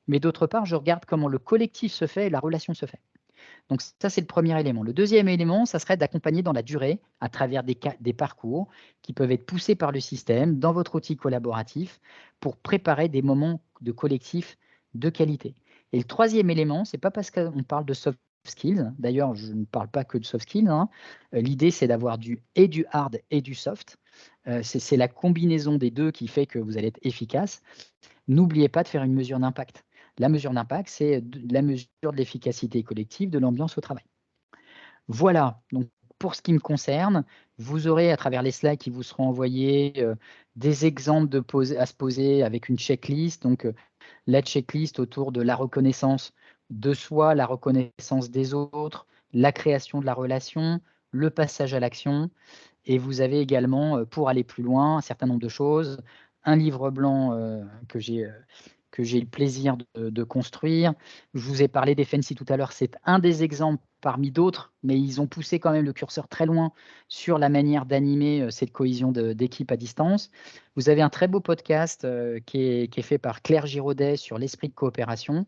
mais d'autre part, je regarde comment le collectif se fait et la relation se fait. Donc ça, c'est le premier élément. Le deuxième élément, ça serait d'accompagner dans la durée à travers des parcours qui peuvent être poussés par le système dans votre outil collaboratif pour préparer des moments de collectif de qualité. Et le troisième élément, ce n'est pas parce qu'on parle de soft skills, d'ailleurs, je ne parle pas que de soft skills, hein. L'idée, c'est d'avoir du hard et du soft. C'est la combinaison des deux qui fait que vous allez être efficace. N'oubliez pas de faire une mesure d'impact. La mesure d'impact, c'est la mesure de l'efficacité collective de l'ambiance au travail. Voilà, donc pour ce qui me concerne, vous aurez à travers les slides qui vous seront envoyés des exemples à se poser avec une checklist. Donc la checklist autour de la reconnaissance de soi, la reconnaissance des autres, la création de la relation, le passage à l'action. Et vous avez également, pour aller plus loin, un certain nombre de choses, un livre blanc que j'ai le plaisir de construire. Je vous ai parlé des Fancy tout à l'heure, c'est un des exemples parmi d'autres, mais ils ont poussé quand même le curseur très loin sur la manière d'animer cette cohésion d'équipe à distance. Vous avez un très beau podcast qui est fait par Claire Giraudet sur l'esprit de coopération.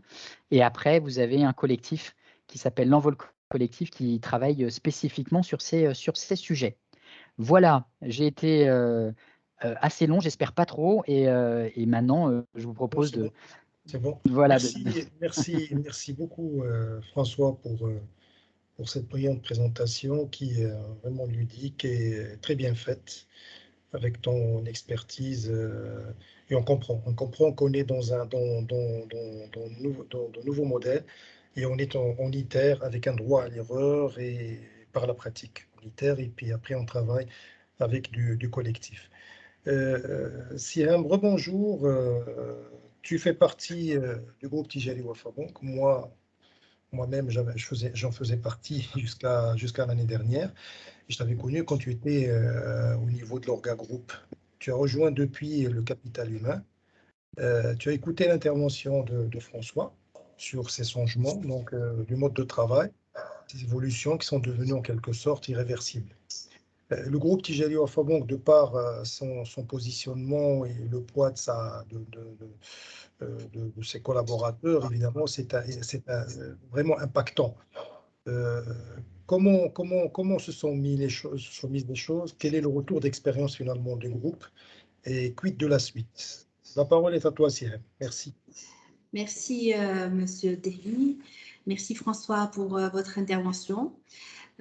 Et après, vous avez un collectif qui s'appelle l'Envol Collectif qui travaille spécifiquement sur ces sujets. Voilà, j'ai été assez long, j'espère pas trop. Et maintenant, je vous Bon, propose c'est bon. de, C'est bon. voilà, Merci beaucoup, François, pour cette brillante présentation qui est vraiment ludique et très bien faite avec ton expertise. Et on comprend qu'on est dans de nouveaux modèles et on est en ITER avec un droit à l'erreur et par la pratique. En ITER, et puis après, on travaille avec du collectif. Siham, rebonjour. Tu fais partie du groupe Tijari Wafa Bank. Moi-même, j'en faisais partie jusqu'à l'année dernière. Je t'avais connu quand tu étais au niveau de l'Orga Group. Tu as rejoint depuis le capital humain. Tu as écouté l'intervention de François sur ces changements du mode de travail, ces évolutions qui sont devenues en quelque sorte irréversibles. Le groupe Tijari Wafa Bank, de par son positionnement et le poids de ses collaborateurs, évidemment, vraiment impactant. Euh, comment se sont mises les choses? Quel est le retour d'expérience finalement du groupe? Et quid de la suite? La parole est à toi, Sirène. Merci. Merci, Monsieur Davy. Merci, François, pour votre intervention.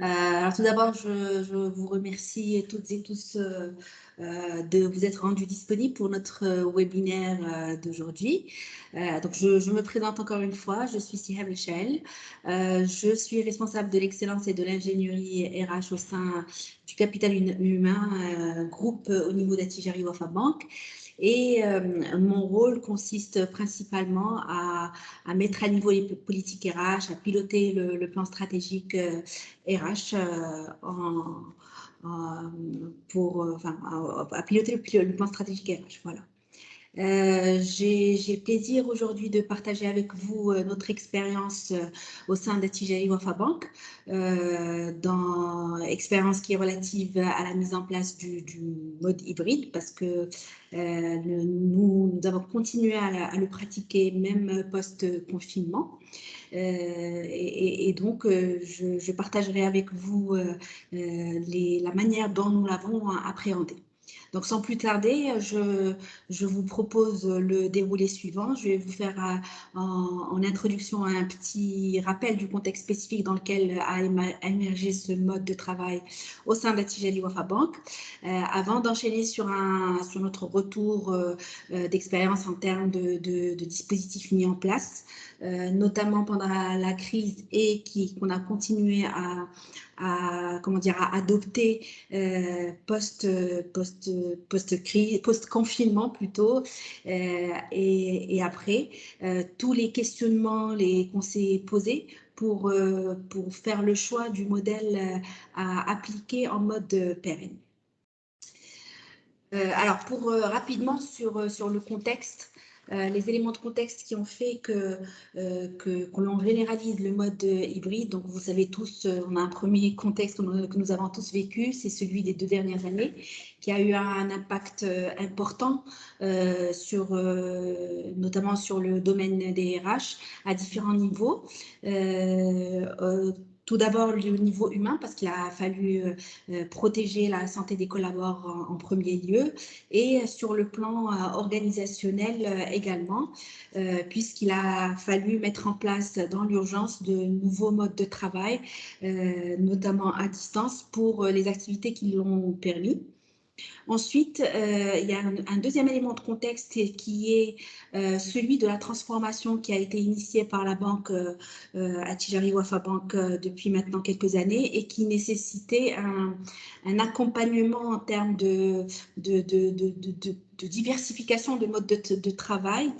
Alors tout d'abord, je vous remercie toutes et tous de vous être rendus disponibles pour notre webinaire d'aujourd'hui. Donc je me présente encore une fois, je suis Siham Echel. Je suis responsable de l'excellence et de l'ingénierie RH au sein du capital humain groupe au niveau d'Attijari Wafa Bank. Et mon rôle consiste principalement à mettre à niveau les politiques RH, à piloter le plan stratégique RH à piloter le plan stratégique RH. Voilà. J'ai le plaisir aujourd'hui de partager avec vous notre expérience au sein d'Attijari Wafa Bank, expérience qui est relative à la mise en place du mode hybride, parce que nous avons continué à le pratiquer même post-confinement. Et donc, je partagerai avec vous la manière dont nous l'avons appréhendé. Donc, sans plus tarder, je vous propose le déroulé suivant. Je vais vous faire en introduction un petit rappel du contexte spécifique dans lequel a émergé ce mode de travail au sein d'Attijari Wafa Bank, avant d'enchaîner sur notre retour d'expérience en termes de dispositifs mis en place, notamment pendant la crise et qu'on a continué à adopter post-confinement plutôt, et après, tous les questionnements qu'on s'est posés pour faire le choix du modèle à appliquer en mode pérenne. Alors, rapidement sur le contexte, les éléments de contexte qui ont fait que l'on généralise le mode hybride. Donc, vous savez tous, on a un premier contexte que nous avons tous vécu, c'est celui des 2 dernières années, qui a eu un impact important notamment sur le domaine des RH à différents niveaux. Tout d'abord, le niveau humain, parce qu'il a fallu protéger la santé des collaborateurs en premier lieu, et sur le plan organisationnel également, puisqu'il a fallu mettre en place dans l'urgence de nouveaux modes de travail, notamment à distance, pour les activités qui l'ont permis. Ensuite, il y a un deuxième élément de contexte qui est celui de la transformation qui a été initiée par la banque Attijari Wafa Bank depuis maintenant quelques années et qui nécessitait un accompagnement en termes de diversification de modes de travail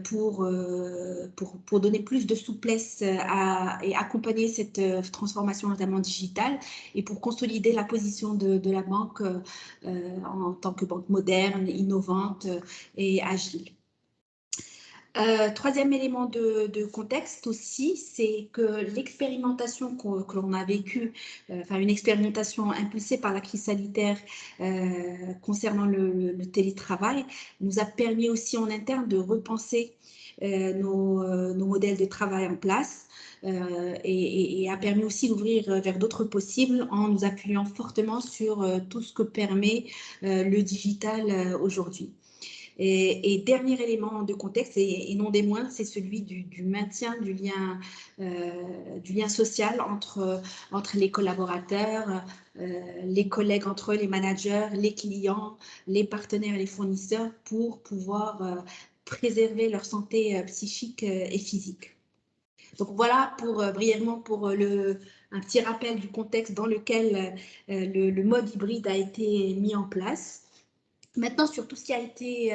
pour donner plus de souplesse et accompagner cette transformation notamment digitale et pour consolider la position de la banque en tant que banque moderne, innovante et agile. Troisième élément de contexte aussi, c'est que l'expérimentation que l'on a vécue, enfin une expérimentation impulsée par la crise sanitaire concernant le télétravail, nous a permis aussi en interne de repenser nos modèles de travail en place. Et a permis aussi d'ouvrir vers d'autres possibles en nous appuyant fortement sur tout ce que permet le digital aujourd'hui. Et dernier élément de contexte, et non des moindres, c'est celui du maintien du lien social entre les collaborateurs, les collègues entre eux, les managers, les clients, les partenaires et les fournisseurs pour pouvoir préserver leur santé psychique et physique. Donc voilà brièvement pour un petit rappel du contexte dans lequel le mode hybride a été mis en place. Maintenant, sur tout ce qui a été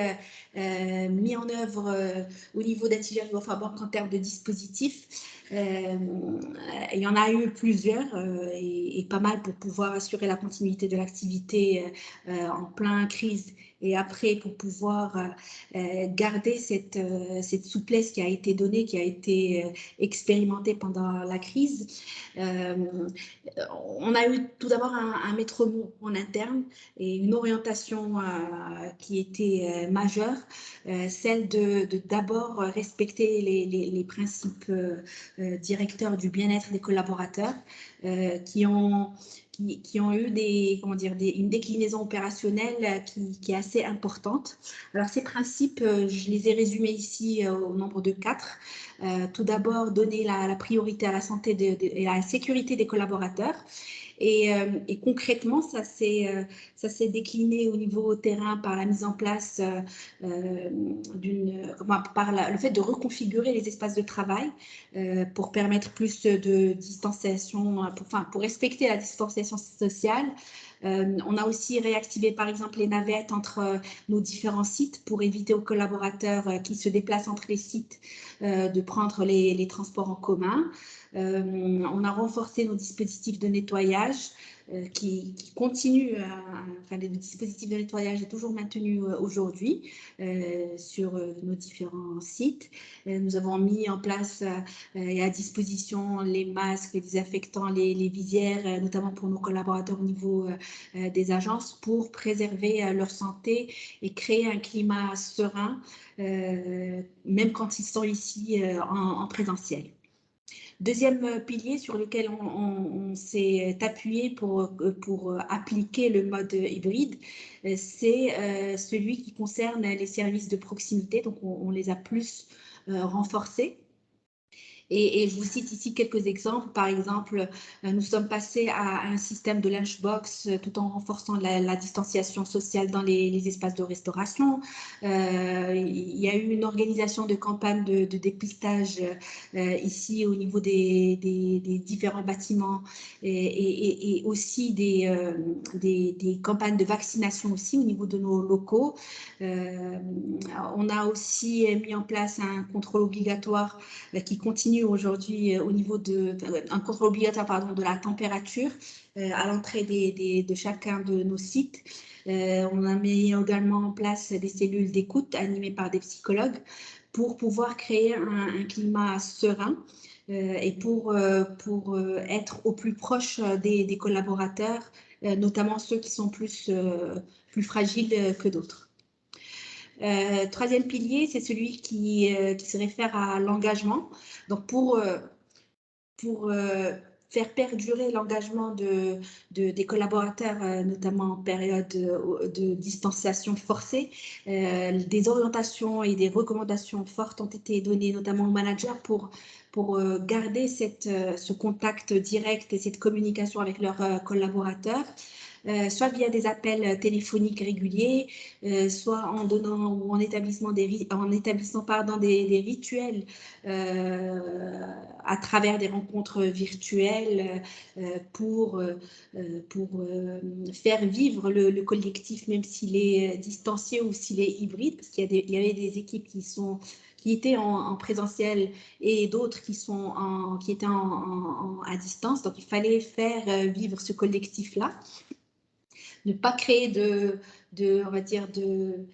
mis en œuvre au niveau d'Attijari Wafa Bank en termes de dispositifs, il y en a eu plusieurs et pas mal pour pouvoir assurer la continuité de l'activité en plein crise et après pour pouvoir garder cette souplesse qui a été donnée, qui a été expérimentée pendant la crise. On a eu tout d'abord un maître mot en interne et une orientation qui était majeure, celle de d'abord respecter les principes directeurs du bien-être des collaborateurs qui ont eu une déclinaison opérationnelle qui est assez importante. Alors ces principes, je les ai résumés ici au nombre de 4. Tout d'abord, donner la priorité à la santé et à la sécurité des collaborateurs. Et concrètement, ça s'est décliné au niveau terrain par la mise en place le fait de reconfigurer les espaces de travail pour permettre plus de distanciation, pour respecter la distanciation sociale. On a aussi réactivé par exemple les navettes entre nos différents sites pour éviter aux collaborateurs qui se déplacent entre les sites de prendre les transports en commun. On a renforcé nos dispositifs de nettoyage qui continuent, le dispositif de nettoyage est toujours maintenu aujourd'hui sur nos différents sites. Nous avons mis en place et à disposition les masques, les désinfectants, les visières, notamment pour nos collaborateurs au niveau des agences pour préserver leur santé et créer un climat serein, même quand ils sont ici en présentiel. Deuxième pilier sur lequel on s'est appuyé pour appliquer le mode hybride, c'est celui qui concerne les services de proximité. Donc, on les a plus renforcés. Et je vous cite ici quelques exemples. Par exemple, nous sommes passés à un système de lunchbox tout en renforçant la distanciation sociale dans les espaces de restauration. Il y a eu une organisation de campagne de dépistage ici au niveau des différents bâtiments et aussi des campagnes de vaccination aussi au niveau de nos locaux. On a aussi mis en place un contrôle obligatoire qui continue continue aujourd'hui au niveau un contrôle obligatoire pardon, de la température à l'entrée de chacun de nos sites. On a mis également en place des cellules d'écoute animées par des psychologues pour pouvoir créer un climat serein et pour être au plus proche des collaborateurs, notamment ceux qui sont plus fragiles que d'autres. Troisième pilier, c'est celui qui se réfère à l'engagement. Donc, pour faire perdurer l'engagement des collaborateurs, notamment en période de distanciation forcée, des orientations et des recommandations fortes ont été données, notamment aux managers, pour garder ce contact direct et cette communication avec leurs collaborateurs. Soit via des appels téléphoniques réguliers, soit en donnant ou en établissant des rituels à travers des rencontres virtuelles pour faire vivre le collectif, même s'il est distancié ou s'il est hybride, parce qu'il y avait des équipes qui étaient en présentiel et d'autres qui étaient à distance. Donc, il fallait faire vivre ce collectif-là. Ne pas créer on va dire, de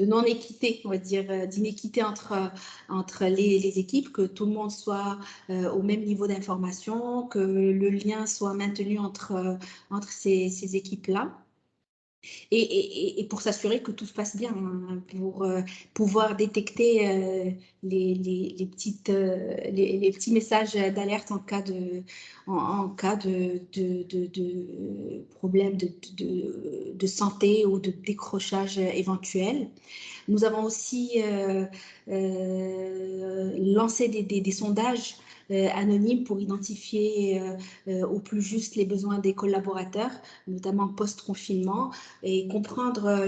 non-équité, on va dire, d'inéquité entre les équipes, que tout le monde soit au même niveau d'information, que le lien soit maintenu entre ces équipes-là. Et pour s'assurer que tout se passe bien, hein, pour pouvoir détecter les petits messages d'alerte en cas de problème de santé ou de décrochage éventuel. Nous avons aussi lancé des sondages anonymes pour identifier au plus juste les besoins des collaborateurs, notamment post-confinement, et comprendre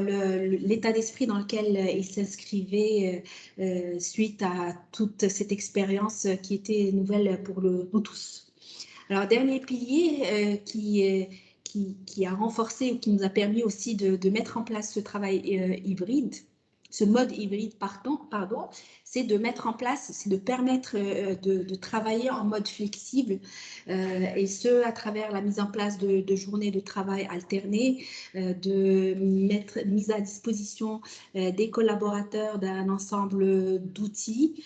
l'état d'esprit dans lequel ils s'inscrivaient suite à toute cette expérience qui était nouvelle pour nous tous. Alors, dernier pilier qui a renforcé ou qui nous a permis aussi de mettre en place ce travail hybride, ce mode hybride, pardon, c'est de mettre en place, c'est de permettre de travailler en mode flexible, et ce, à travers la mise en place de journées de travail alternées, de mise à disposition des collaborateurs d'un ensemble d'outils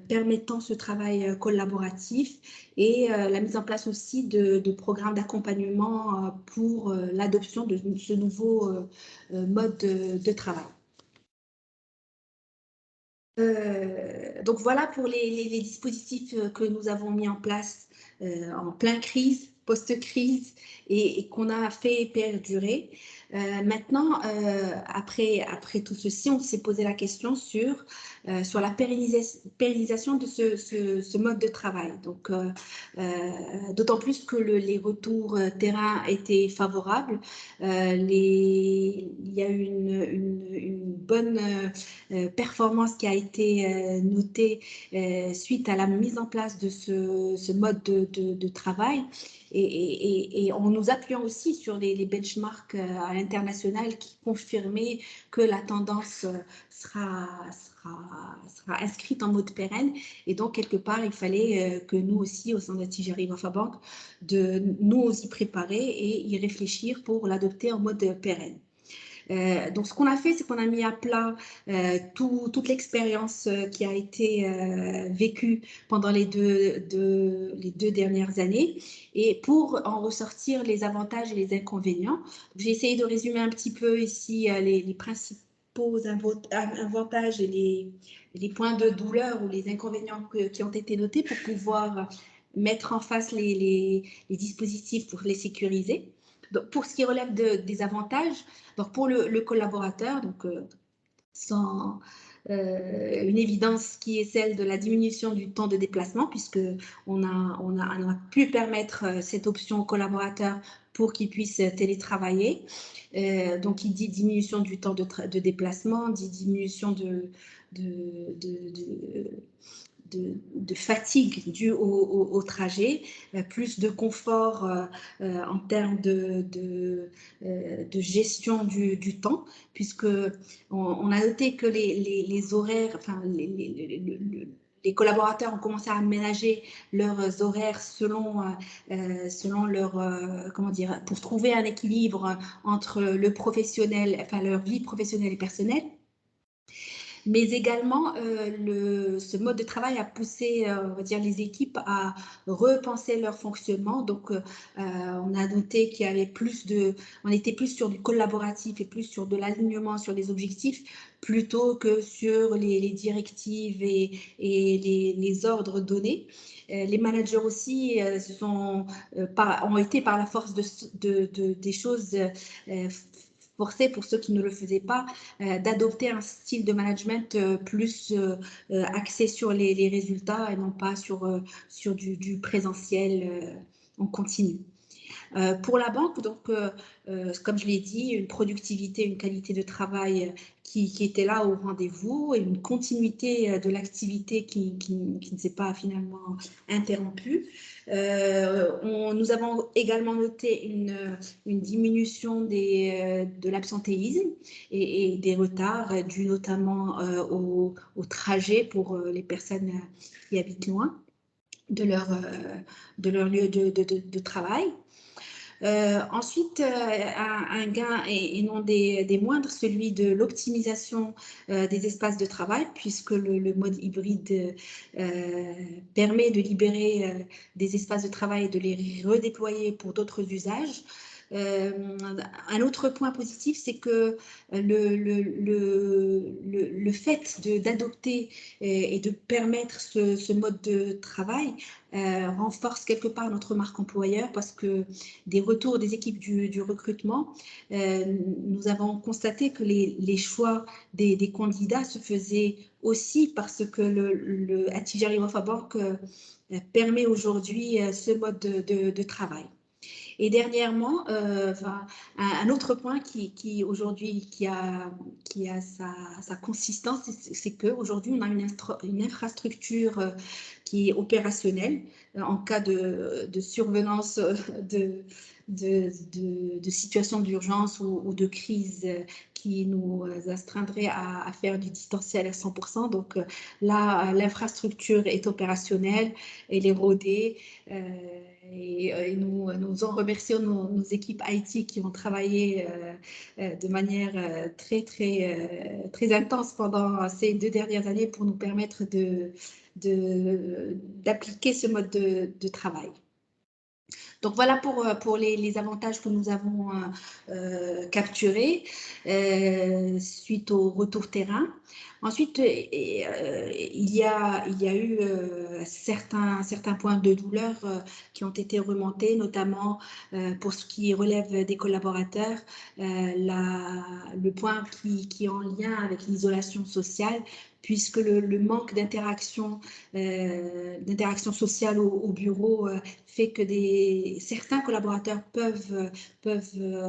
permettant ce travail collaboratif, et la mise en place aussi de programmes d'accompagnement pour l'adoption de ce nouveau mode de travail. Donc voilà pour les dispositifs que nous avons mis en place en plein crise, post-crise, et qu'on a fait perdurer. Maintenant, après tout ceci, on s'est posé la question sur la pérennisation de ce mode de travail. Donc, d'autant plus que les retours terrain étaient favorables. Il y a eu une bonne performance qui a été notée suite à la mise en place de ce mode de travail, et en nous appuyant aussi sur les benchmarks à l'international qui confirmaient que la tendance sera inscrite en mode pérenne. Et donc, quelque part, il fallait que nous aussi, au sein de Tijari Wafa Bank, de nous y préparer et y réfléchir pour l'adopter en mode pérenne. Donc, ce qu'on a fait, c'est qu'on a mis à plat toute l'expérience qui a été vécue pendant les deux dernières années, et pour en ressortir les avantages et les inconvénients. J'ai essayé de résumer un petit peu ici les principaux avantages et les points de douleur ou les inconvénients qui ont été notés pour pouvoir mettre en face les dispositifs pour les sécuriser. Donc, pour ce qui relève des avantages, donc pour le collaborateur, donc, sans une évidence qui est celle de la diminution du temps de déplacement, puisqu'on a pu permettre cette option au collaborateur pour qu'il puisse télétravailler. Donc, il dit diminution du temps de déplacement, dit diminution de fatigue due au trajet, plus de confort en termes de gestion du temps, puisque on a noté que les horaires, enfin les collaborateurs ont commencé à aménager leurs horaires selon leur, comment dire, pour trouver un équilibre entre le professionnel, enfin leur vie professionnelle et personnelle. Mais également, ce mode de travail a poussé, on va dire, les équipes à repenser leur fonctionnement. Donc, on a noté qu'il y avait on était plus sur du collaboratif et plus sur de l'alignement sur les objectifs plutôt que sur les directives et les ordres donnés. Les managers aussi ont été par la force des choses forcés, pour ceux qui ne le faisaient pas, d'adopter un style de management plus axé sur les résultats et non pas sur du présentiel en continu. Pour la banque, donc, comme je l'ai dit, une productivité, une qualité de travail qui était là au rendez-vous et une continuité de l'activité qui ne s'est pas finalement interrompue. Nous avons également noté une diminution de l'absentéisme et des retards dus notamment au trajet pour les personnes qui habitent loin de leur lieu de travail. Ensuite, un gain et non des moindres, celui de l'optimisation des espaces de travail, puisque le mode hybride permet de libérer des espaces de travail et de les redéployer pour d'autres usages. Un autre point positif, c'est que le fait d'adopter et de permettre ce mode de travail renforce quelque part notre marque employeur, parce que des retours des équipes du recrutement, nous avons constaté que les choix des candidats se faisaient aussi parce que le Attijari Wafa Bank permet aujourd'hui ce mode de travail. Et dernièrement, un autre point qui aujourd'hui qui a sa consistance, c'est qu'aujourd'hui, on a une infrastructure qui est opérationnelle en cas de survenance de situations d'urgence ou de crise qui nous astreindrait à faire du distanciel à 100%. Donc là, l'infrastructure est opérationnelle, elle est rodée. Et nous en remercions nos équipes IT qui ont travaillé de manière très intense pendant ces 2 dernières années pour nous permettre d'appliquer ce mode de travail. Donc voilà pour les avantages que nous avons capturés suite au retour terrain. Ensuite, il y a eu certains points de douleur qui ont été remontés, notamment pour ce qui relève des collaborateurs, le point qui est en lien avec l'isolation sociale, puisque le manque d'interaction sociale au bureau fait que certains collaborateurs peuvent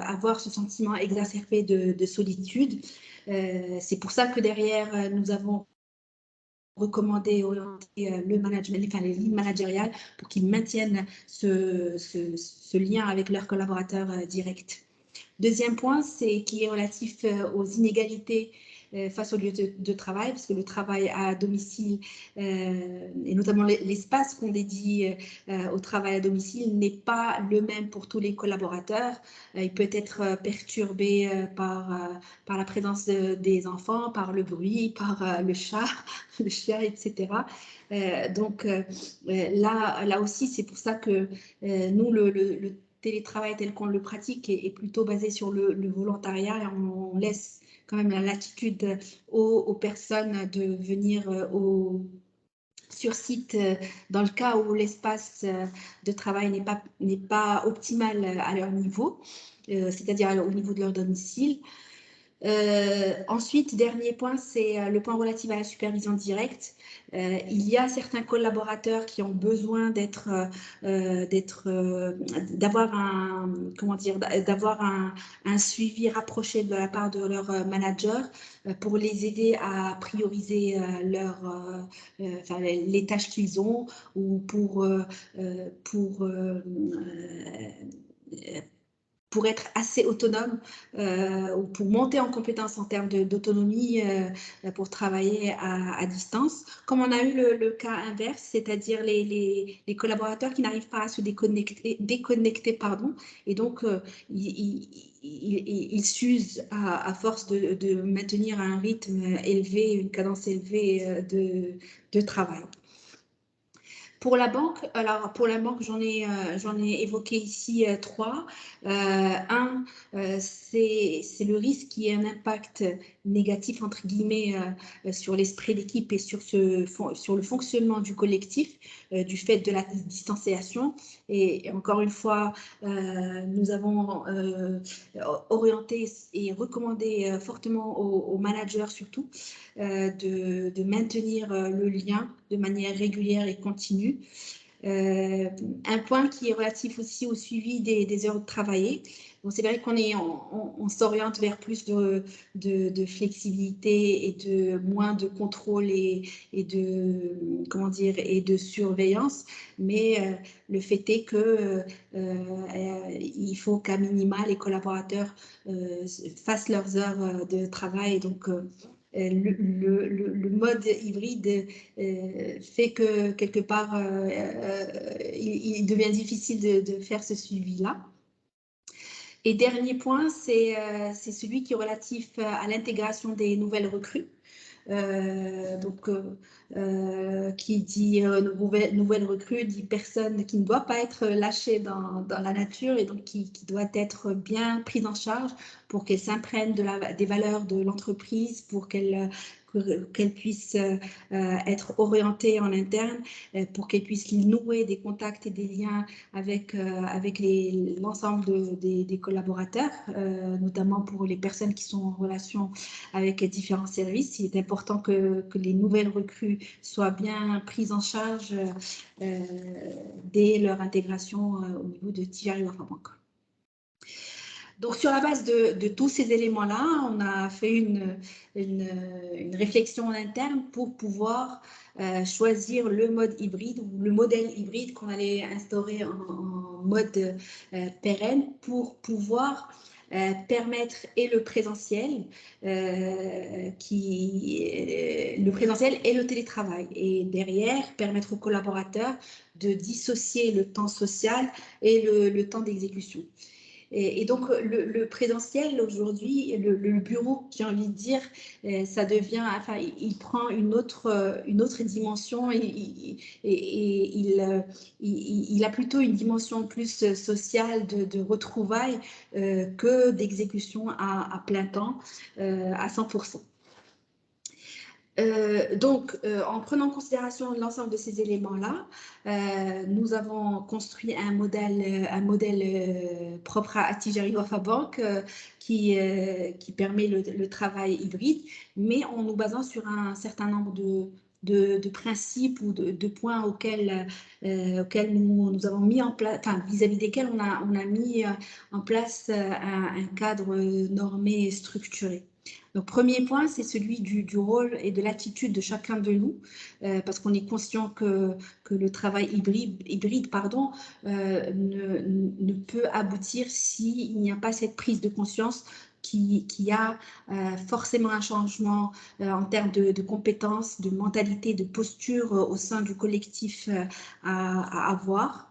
avoir ce sentiment exacerbé de solitude. C'est pour ça que derrière, nous avons recommandé, orienter le management, enfin les lignes managériales, pour qu'ils maintiennent ce lien avec leurs collaborateurs directs. Deuxième point, qui est relatif aux inégalités face au lieu de travail, parce que le travail à domicile, et notamment l'espace qu'on dédie au travail à domicile, n'est pas le même pour tous les collaborateurs. Il peut être perturbé par la présence des enfants, par le bruit, par le chat, le chien, etc. Donc là aussi, c'est pour ça que nous, le télétravail tel qu'on le pratique est plutôt basé sur le volontariat, et on laisse quand même la latitude aux personnes de venir sur site dans le cas où l'espace de travail n'est pas optimal à leur niveau, c'est-à-dire au niveau de leur domicile. Ensuite, dernier point, c'est le point relatif à la supervision directe. Il y a certains collaborateurs qui ont besoin d'avoir un suivi rapproché de la part de leur manager pour les aider à prioriser les tâches qu'ils ont, ou pour pour être assez autonome ou pour monter en compétence en termes d'autonomie pour travailler à distance. Comme on a eu le cas inverse, c'est-à-dire les collaborateurs qui n'arrivent pas à se déconnecter pardon, et donc ils s'usent à force de maintenir un rythme élevé, une cadence élevée de travail. Pour la banque, alors pour la banque, j'en ai évoqué ici trois. Un, c'est le risque qui ait un impact négatif, entre guillemets, sur l'esprit d'équipe et sur le fonctionnement du collectif, du fait de la distanciation. Et encore une fois, nous avons orienté et recommandé fortement aux managers surtout de maintenir le lien de manière régulière et continue. Un point qui est relatif aussi au suivi des heures travaillées. Bon, c'est vrai on s'oriente vers plus de flexibilité et de moins de contrôle et de surveillance, mais le fait est que il faut qu'à minima les collaborateurs fassent leurs heures de travail. Donc le mode hybride fait que quelque part il devient difficile de faire ce suivi-là. Et dernier point, c'est celui qui est relatif à l'intégration des nouvelles recrues. Qui dit nouvelle recrue dit personne qui ne doit pas être lâchée dans la nature et donc qui doit être bien prise en charge pour qu'elle s'imprègne des valeurs de l'entreprise, pour qu'elle puisse être orientée en interne, pour qu'elle puisse nouer des contacts et des liens avec l'ensemble des collaborateurs, notamment pour les personnes qui sont en relation avec différents services. Il est important que les nouvelles recrues soient bien prises en charge dès leur intégration au niveau de TGRI Wafa Bank. Donc, sur la base de tous ces éléments-là, on a fait une réflexion en interne pour pouvoir choisir le mode hybride ou le modèle hybride qu'on allait instaurer en mode pérenne pour pouvoir permettre et le présentiel et le télétravail. Et derrière, permettre aux collaborateurs de dissocier le temps social et le temps d'exécution. Et donc, le présentiel, aujourd'hui, le bureau, j'ai envie de dire, ça devient, enfin, il prend une autre dimension et il a plutôt une dimension plus sociale de retrouvailles que d'exécution à plein temps, à 100%. En prenant en considération l'ensemble de ces éléments-là, nous avons construit un modèle propre à TGRI Wafa Bank qui permet le travail hybride, mais en nous basant sur un certain nombre de principes ou de points auxquels nous avons mis en place, enfin, vis-à-vis desquels on a mis en place un cadre normé et structuré. Donc, premier point, c'est celui du rôle et de l'attitude de chacun de nous, parce qu'on est conscient que le travail hybride ne peut aboutir s'il n'y a pas cette prise de conscience qui a forcément un changement en termes de compétences, de mentalité, de posture au sein du collectif à avoir.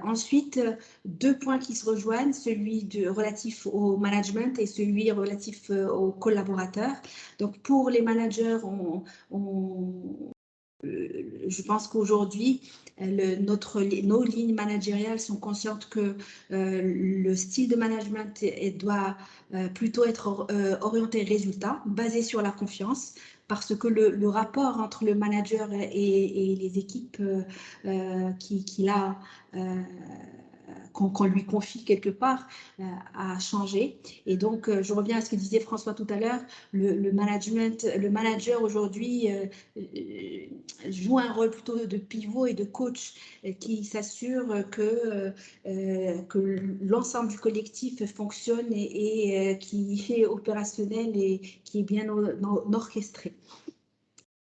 Ensuite, deux points qui se rejoignent, celui relatif au management et celui relatif aux collaborateurs. Donc, pour les managers, je pense qu'aujourd'hui, nos lignes managériales sont conscientes que le style de management doit plutôt être orienté résultat, basé sur la confiance, parce que le rapport entre le manager et les équipes qu'on lui confie quelque part a changé. Et donc, je reviens à ce que disait François tout à l'heure, le manager aujourd'hui joue un rôle plutôt de pivot et de coach qui s'assure que l'ensemble du collectif fonctionne et qui est opérationnel et qui est bien orchestré.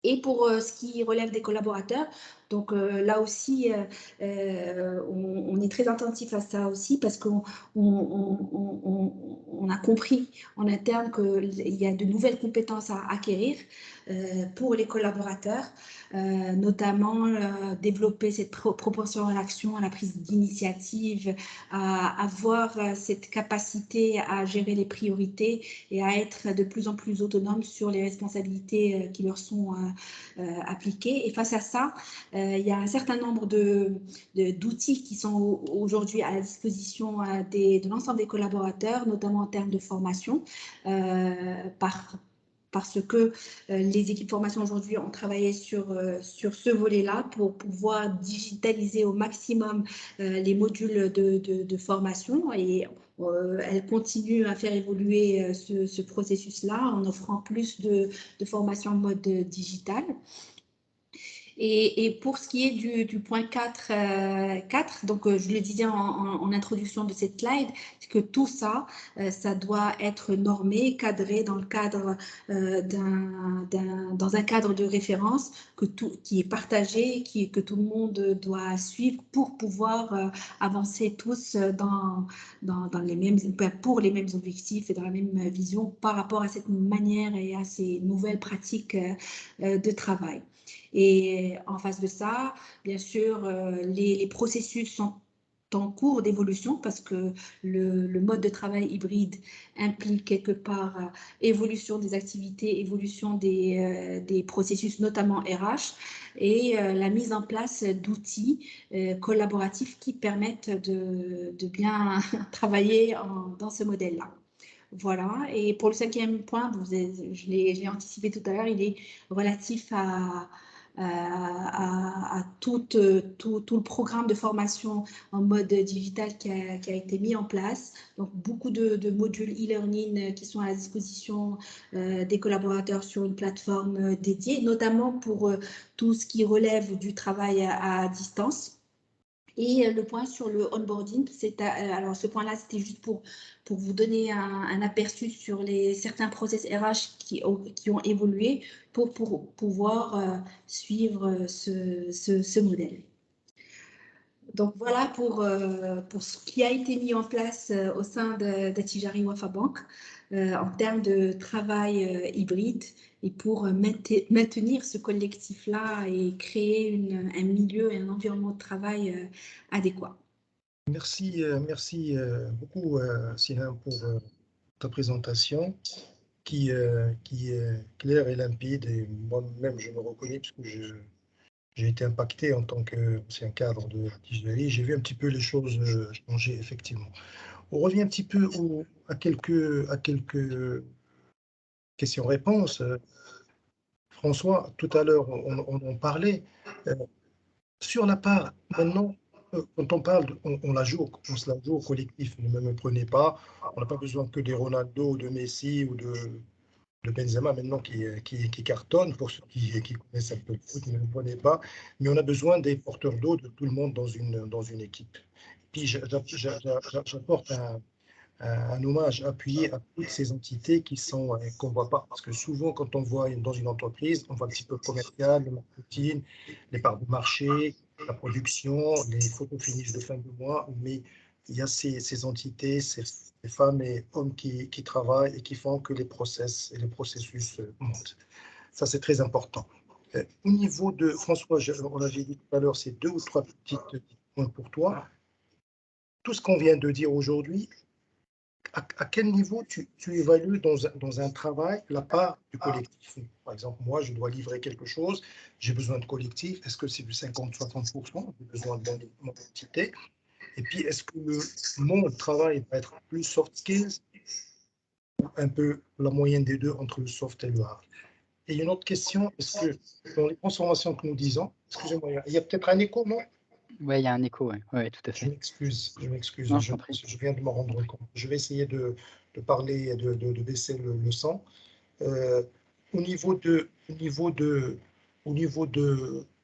Et pour ce qui relève des collaborateurs, Donc là aussi, on est très attentif à ça aussi parce qu'on a compris en interne qu'il y a de nouvelles compétences à acquérir pour les collaborateurs, notamment développer cette propension à l'action, à la prise d'initiative, à avoir cette capacité à gérer les priorités et à être de plus en plus autonome sur les responsabilités qui leur sont appliquées. Et face à ça, il y a un certain nombre d'outils qui sont aujourd'hui à la disposition de l'ensemble des collaborateurs, notamment en termes de formation, parce que les équipes formation aujourd'hui ont travaillé sur ce volet-là pour pouvoir digitaliser au maximum les modules de formation et elles continuent à faire évoluer ce processus-là en offrant plus de formation en mode digital. Et pour ce qui est du point 4, donc je le disais en introduction de cette slide, c'est que tout ça, ça doit être normé, cadré dans le cadre dans un cadre de référence qui est partagé, que tout le monde doit suivre pour pouvoir avancer tous pour les mêmes objectifs et dans la même vision par rapport à cette manière et à ces nouvelles pratiques de travail. Et en face de ça, bien sûr, les processus sont en cours d'évolution parce que le mode de travail hybride implique quelque part évolution des activités, évolution des processus, notamment RH, et la mise en place d'outils collaboratifs qui permettent de bien travailler dans ce modèle-là. Voilà, et pour le 5e point, je l'ai anticipé tout à l'heure, il est relatif à tout le programme de formation en mode digital qui a été mis en place. Donc, beaucoup de modules e-learning qui sont à la disposition des collaborateurs sur une plateforme dédiée, notamment pour tout ce qui relève du travail à distance. Et le point sur le onboarding, alors ce point-là, c'était juste pour vous donner un aperçu sur certains process RH qui ont évolué pour pouvoir suivre ce modèle. Donc voilà pour ce qui a été mis en place au sein d'Attijari Wafa Bank en termes de travail hybride et pour maintenir ce collectif-là et créer un milieu et un environnement de travail adéquat. Merci beaucoup, Sinan, pour ta présentation qui est claire et limpide. Et moi-même, je me reconnais parce que j'ai été impacté en tant qu'ancien cadre de Attijari. J'ai vu un petit peu les choses changer, effectivement. On revient un petit peu à quelques questions-réponses. François, tout à l'heure, on en parlait. Sur la part, maintenant, quand on parle, on se la joue au collectif. Ne me prenez pas, on n'a pas besoin que des Ronaldo, de Messi ou de Benzema maintenant qui cartonnent, pour ceux qui connaissent un peu le foot, ne me prenez pas. Mais on a besoin des porteurs d'eau de tout le monde dans une équipe. Puis j'apporte un hommage appuyé à toutes ces entités qu'on ne voit pas. Parce que souvent, quand on voit dans une entreprise, on voit un petit peu commercial, le marketing, les parts de marché, la production, les photos finish de fin de mois, mais il y a ces entités, ces femmes et hommes qui travaillent et qui font que les process et les processus montent. Ça, c'est très important. Au niveau de François, on l'avait dit tout à l'heure, c'est 2 ou 3 petits points pour toi. Tout ce qu'on vient de dire aujourd'hui, à quel niveau tu évalues dans un travail la part du collectif? Par exemple, moi, je dois livrer quelque chose, j'ai besoin de collectif. Est-ce que c'est du 50-60%? J'ai besoin de mon entité. Et puis, est-ce que mon travail va être plus soft skills ou un peu la moyenne des deux entre le soft et le hard? Et une autre question, est-ce que dans les transformations que nous disons, excusez-moi, il y a peut-être un écho, non? Oui, il y a un écho, oui, tout à fait. Je m'excuse, Non, je viens de me rendre compte. Je vais essayer de parler, de baisser le son. Au niveau de,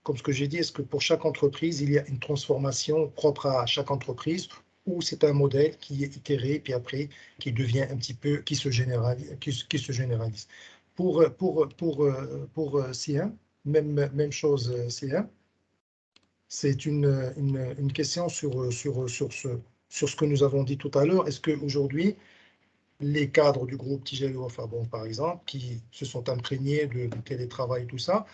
comme ce que j'ai dit, est-ce que pour chaque entreprise, il y a une transformation propre à chaque entreprise ou c'est un modèle qui est itéré, puis après, qui devient un petit peu, qui se généralise. Pour Siam, même chose, Siam. C'est une question sur ce que nous avons dit tout à l'heure. Est-ce qu'aujourd'hui, les cadres du groupe Tijari Wafabon, par exemple, qui se sont imprégnés de télétravail, tout ça,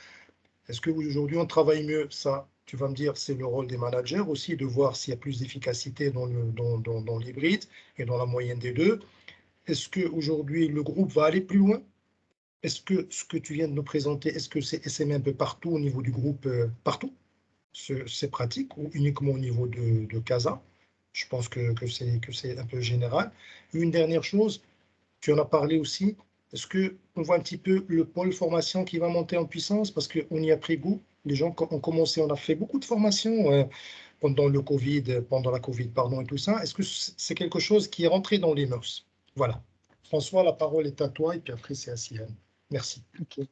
est-ce qu'aujourd'hui on travaille mieux? Ça, tu vas me dire, c'est le rôle des managers aussi de voir s'il y a plus d'efficacité dans l'hybride et dans la moyenne des deux. Est-ce qu'aujourd'hui le groupe va aller plus loin? Est-ce que ce que tu viens de nous présenter, est-ce que c'est SME un peu partout au niveau du groupe, partout, ces pratiques, ou uniquement au niveau de CASA? Je pense que c'est un peu général. Une dernière chose, tu en as parlé aussi. Est-ce qu'on voit un petit peu le pôle formation qui va monter en puissance parce qu'on y a pris goût? Les gens ont commencé, on a fait beaucoup de formations pendant la Covid, pardon, et tout ça. Est-ce que c'est quelque chose qui est rentré dans les mœurs? Voilà. François, la parole est à toi et puis après c'est à Siam. Merci. Ok.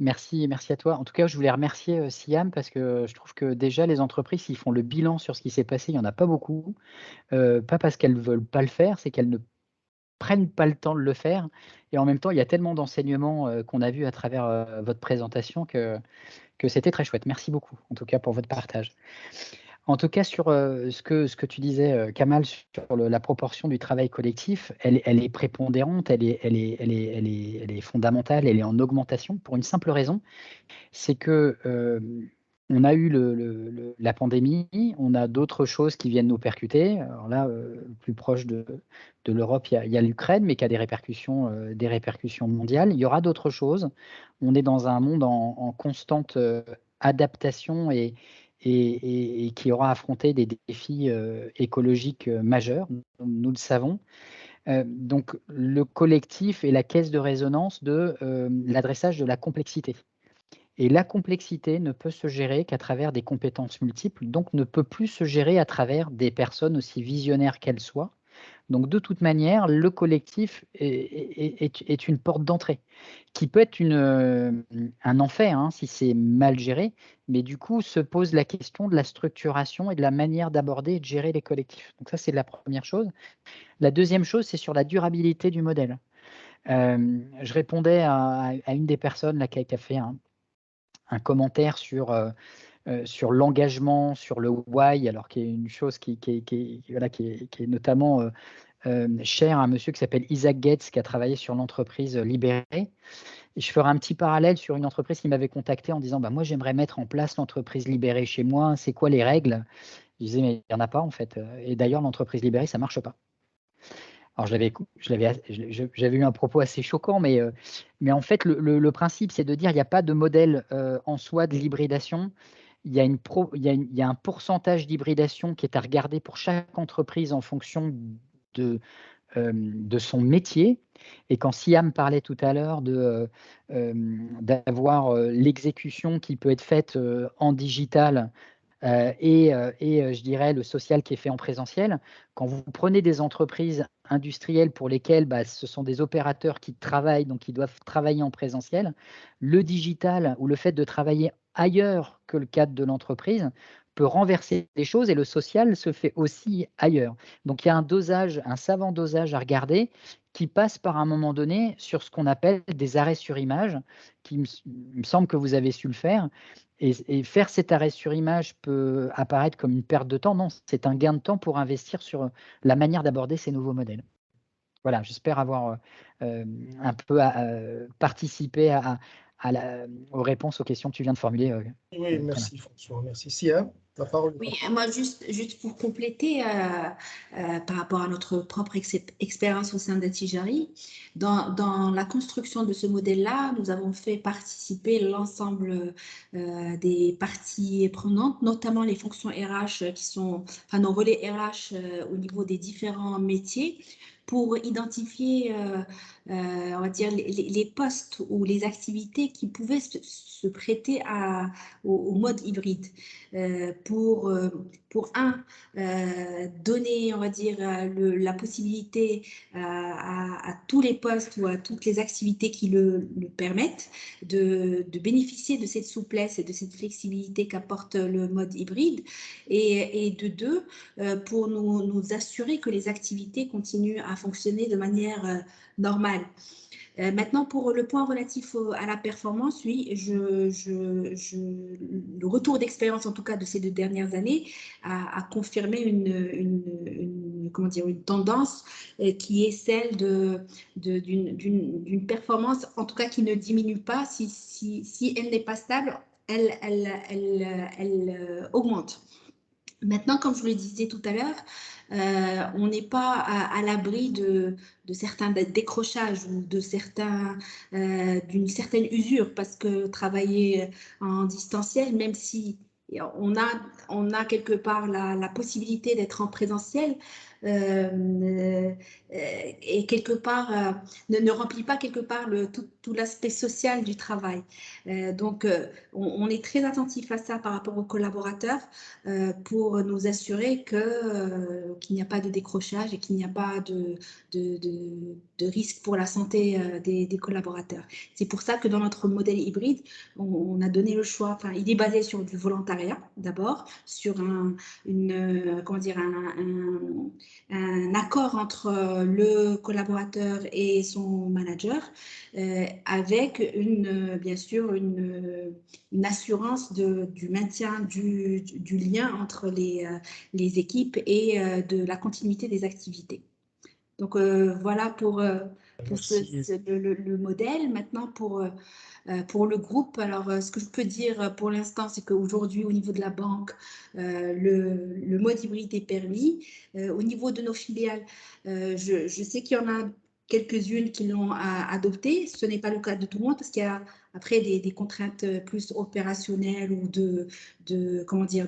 Merci à toi. En tout cas, je voulais remercier Siam parce que je trouve que déjà les entreprises, s'ils font le bilan sur ce qui s'est passé, il n'y en a pas beaucoup. Pas parce qu'elles ne veulent pas le faire, c'est qu'elles ne prennent pas le temps de le faire. Et en même temps, il y a tellement d'enseignements qu'on a vus à travers votre présentation que c'était très chouette. Merci beaucoup, en tout cas, pour votre partage. En tout cas, sur ce que tu disais, Kamal, sur la proportion du travail collectif, elle est prépondérante, elle est fondamentale, elle est en augmentation pour une simple raison, c'est que on a eu la pandémie, on a d'autres choses qui viennent nous percuter. Alors là, plus proche de l'Europe, il y a l'Ukraine, mais qui a des répercussions mondiales. Il y aura d'autres choses. On est dans un monde en constante adaptation et qui aura affronté des défis écologiques majeurs, nous le savons. Donc, le collectif est la caisse de résonance de l'adressage de la complexité. Et la complexité ne peut se gérer qu'à travers des compétences multiples, donc ne peut plus se gérer à travers des personnes aussi visionnaires qu'elles soient. Donc de toute manière, le collectif est une porte d'entrée, qui peut être un enfer hein, si c'est mal géré, mais du coup se pose la question de la structuration et de la manière d'aborder et de gérer les collectifs. Donc ça, c'est la première chose. La deuxième chose, c'est sur la durabilité du modèle. Je répondais à une des personnes là, qui a fait un commentaire sur l'engagement, sur le why, alors qui est une chose qui est notamment chère à un monsieur qui s'appelle Isaac Gates, qui a travaillé sur l'entreprise Libérée. Et je ferai un petit parallèle sur une entreprise qui m'avait contacté en disant moi j'aimerais mettre en place l'entreprise Libérée chez moi, c'est quoi les règles? Je disais mais il n'y en a pas en fait. Et d'ailleurs l'entreprise Libérée ça ne marche pas. Alors j'avais eu un propos assez choquant, mais en fait le principe c'est de dire il n'y a pas de modèle en soi de l'hybridation. Il y a un pourcentage d'hybridation qui est à regarder pour chaque entreprise en fonction de son métier. Et quand Siam parlait tout à l'heure d'avoir l'exécution qui peut être faite en digital et je dirais le social qui est fait en présentiel, quand vous prenez des entreprises industrielles pour lesquelles ce sont des opérateurs qui travaillent, donc qui doivent travailler en présentiel, le digital ou le fait de travailler ailleurs que le cadre de l'entreprise peut renverser les choses et le social se fait aussi ailleurs. Donc il y a un savant dosage à regarder qui passe par un moment donné sur ce qu'on appelle des arrêts sur image, il me semble que vous avez su le faire. Et faire cet arrêt sur image peut apparaître comme une perte de temps. Non, c'est un gain de temps pour investir sur la manière d'aborder ces nouveaux modèles. Voilà, j'espère avoir un peu participé aux réponses aux questions que tu viens de formuler. Oui, merci François, merci. Siam, la parole. Oui, moi, juste pour compléter par rapport à notre propre expérience au sein d'Atijari, dans la construction de ce modèle-là, nous avons fait participer l'ensemble des parties prenantes, notamment les fonctions RH qui sont, enfin, nos relais RH au niveau des différents métiers, pour identifier, on va dire, les postes ou les activités qui pouvaient se prêter au mode hybride. Pour donner, on va dire, la possibilité à tous les postes ou à toutes les activités qui le permettent de bénéficier de cette souplesse et de cette flexibilité qu'apporte le mode hybride, et de deux, pour nous assurer que les activités continuent à fonctionner de manière normale. Maintenant, pour le point relatif à la performance, oui, le retour d'expérience, en tout cas de ces 2 dernières années, a confirmé comment dire, une tendance qui est celle d'une performance, en tout cas qui ne diminue pas. Si elle n'est pas stable, elle augmente. Maintenant, comme je le disais tout à l'heure, on n'est pas à l'abri de certains décrochages ou d'une certaine usure, parce que travailler en distanciel, même si on a quelque part la possibilité d'être en présentiel, et quelque part ne remplit pas quelque part tout l'aspect social du travail. Donc, on est très attentif à ça par rapport aux collaborateurs, pour nous assurer qu'il n'y a pas de décrochage et qu'il n'y a pas de risque pour la santé des collaborateurs. C'est pour ça que dans notre modèle hybride, on a donné le choix, enfin, il est basé sur du volontariat d'abord, sur comment dire, un accord entre le collaborateur et son manager, avec bien sûr une assurance du maintien du lien entre les équipes et de la continuité des activités. Donc voilà pour le modèle. Maintenant, pour le groupe, alors ce que je peux dire pour l'instant, c'est qu'aujourd'hui, au niveau de la banque, le mode hybride est permis. Au niveau de nos filiales, je sais qu'il y en a quelques-unes qui l'ont adopté. Ce n'est pas le cas de tout le monde, parce qu'il y a après des contraintes plus opérationnelles ou comment dire,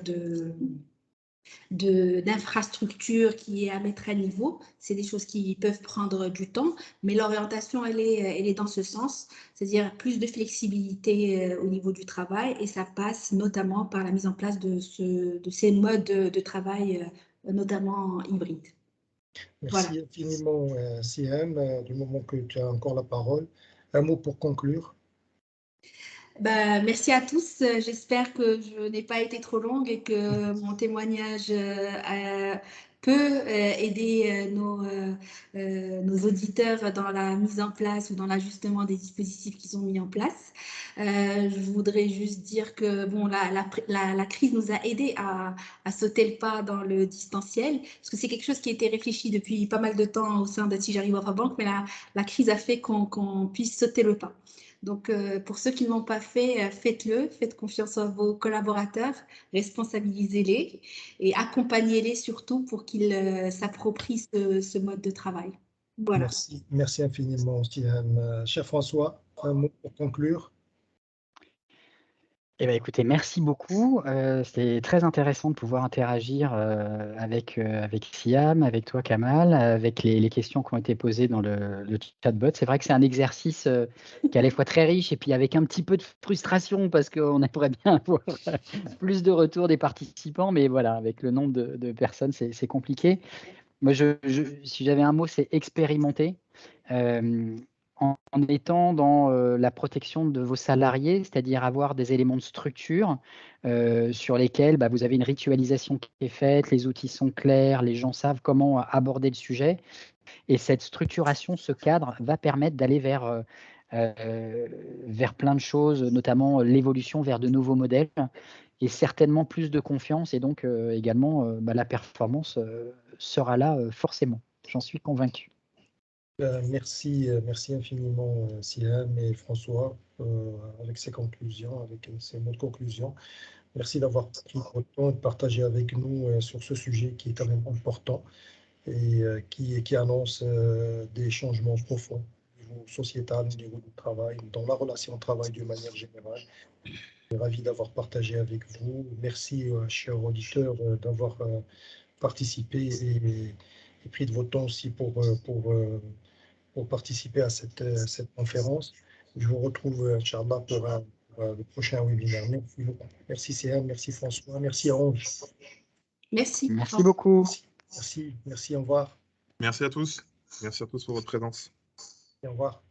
d'infrastructure qui est à mettre à niveau. C'est des choses qui peuvent prendre du temps, mais l'orientation, elle est dans ce sens, c'est-à-dire plus de flexibilité au niveau du travail, et ça passe notamment par la mise en place de ces modes de travail, notamment hybrides. Merci infiniment, Siam, du moment que tu as encore la parole. Un mot pour conclure. Merci à tous. J'espère que je n'ai pas été trop longue et que mon témoignage peut aider nos auditeurs dans la mise en place ou dans l'ajustement des dispositifs qu'ils ont mis en place. Je voudrais juste dire que bon, la crise nous a aidés à sauter le pas dans le distanciel, parce que c'est quelque chose qui a été réfléchi depuis pas mal de temps au sein de Tijari Wafa Bank, mais la crise a fait qu'on puisse sauter le pas. Donc, pour ceux qui ne l'ont pas fait, faites-le, faites confiance à vos collaborateurs, responsabilisez-les et accompagnez-les surtout pour qu'ils s'approprient ce mode de travail. Voilà. Merci infiniment, Siam. Cher François, un mot pour conclure. Eh bien, écoutez, merci beaucoup. C'est très intéressant de pouvoir interagir avec Siam, avec toi, Kamal, avec les questions qui ont été posées dans le chatbot. C'est vrai que c'est un exercice qui est à la fois très riche et puis avec un petit peu de frustration, parce qu'on aimerait bien avoir plus de retours des participants, mais voilà, avec le nombre de personnes, c'est compliqué. Moi, si j'avais un mot, c'est expérimenter. En étant dans la protection de vos salariés, c'est-à-dire avoir des éléments de structure sur lesquels vous avez une ritualisation qui est faite, les outils sont clairs, les gens savent comment aborder le sujet. Et cette structuration, ce cadre, va permettre d'aller vers plein de choses, notamment l'évolution vers de nouveaux modèles et certainement plus de confiance. Et donc également, la performance sera là forcément. J'en suis convaincu. Merci infiniment, Siam et François, avec ces conclusions, avec ces mots de conclusion. Merci d'avoir pris votre temps de partager avec nous sur ce sujet qui est quand même important et qui annonce des changements profonds au niveau sociétal, au niveau du travail, dans la relation au travail d'une manière générale. Je suis ravi d'avoir partagé avec vous. Merci, chers auditeurs, d'avoir participé et pris de votre temps aussi pour participer à cette conférence. Je vous retrouve, Inch'Allah, pour le prochain webinaire. Merci beaucoup. Merci CM, merci François, merci Ange. Merci. Merci beaucoup. Merci, au revoir. Merci à tous. Merci à tous pour votre présence. Et au revoir.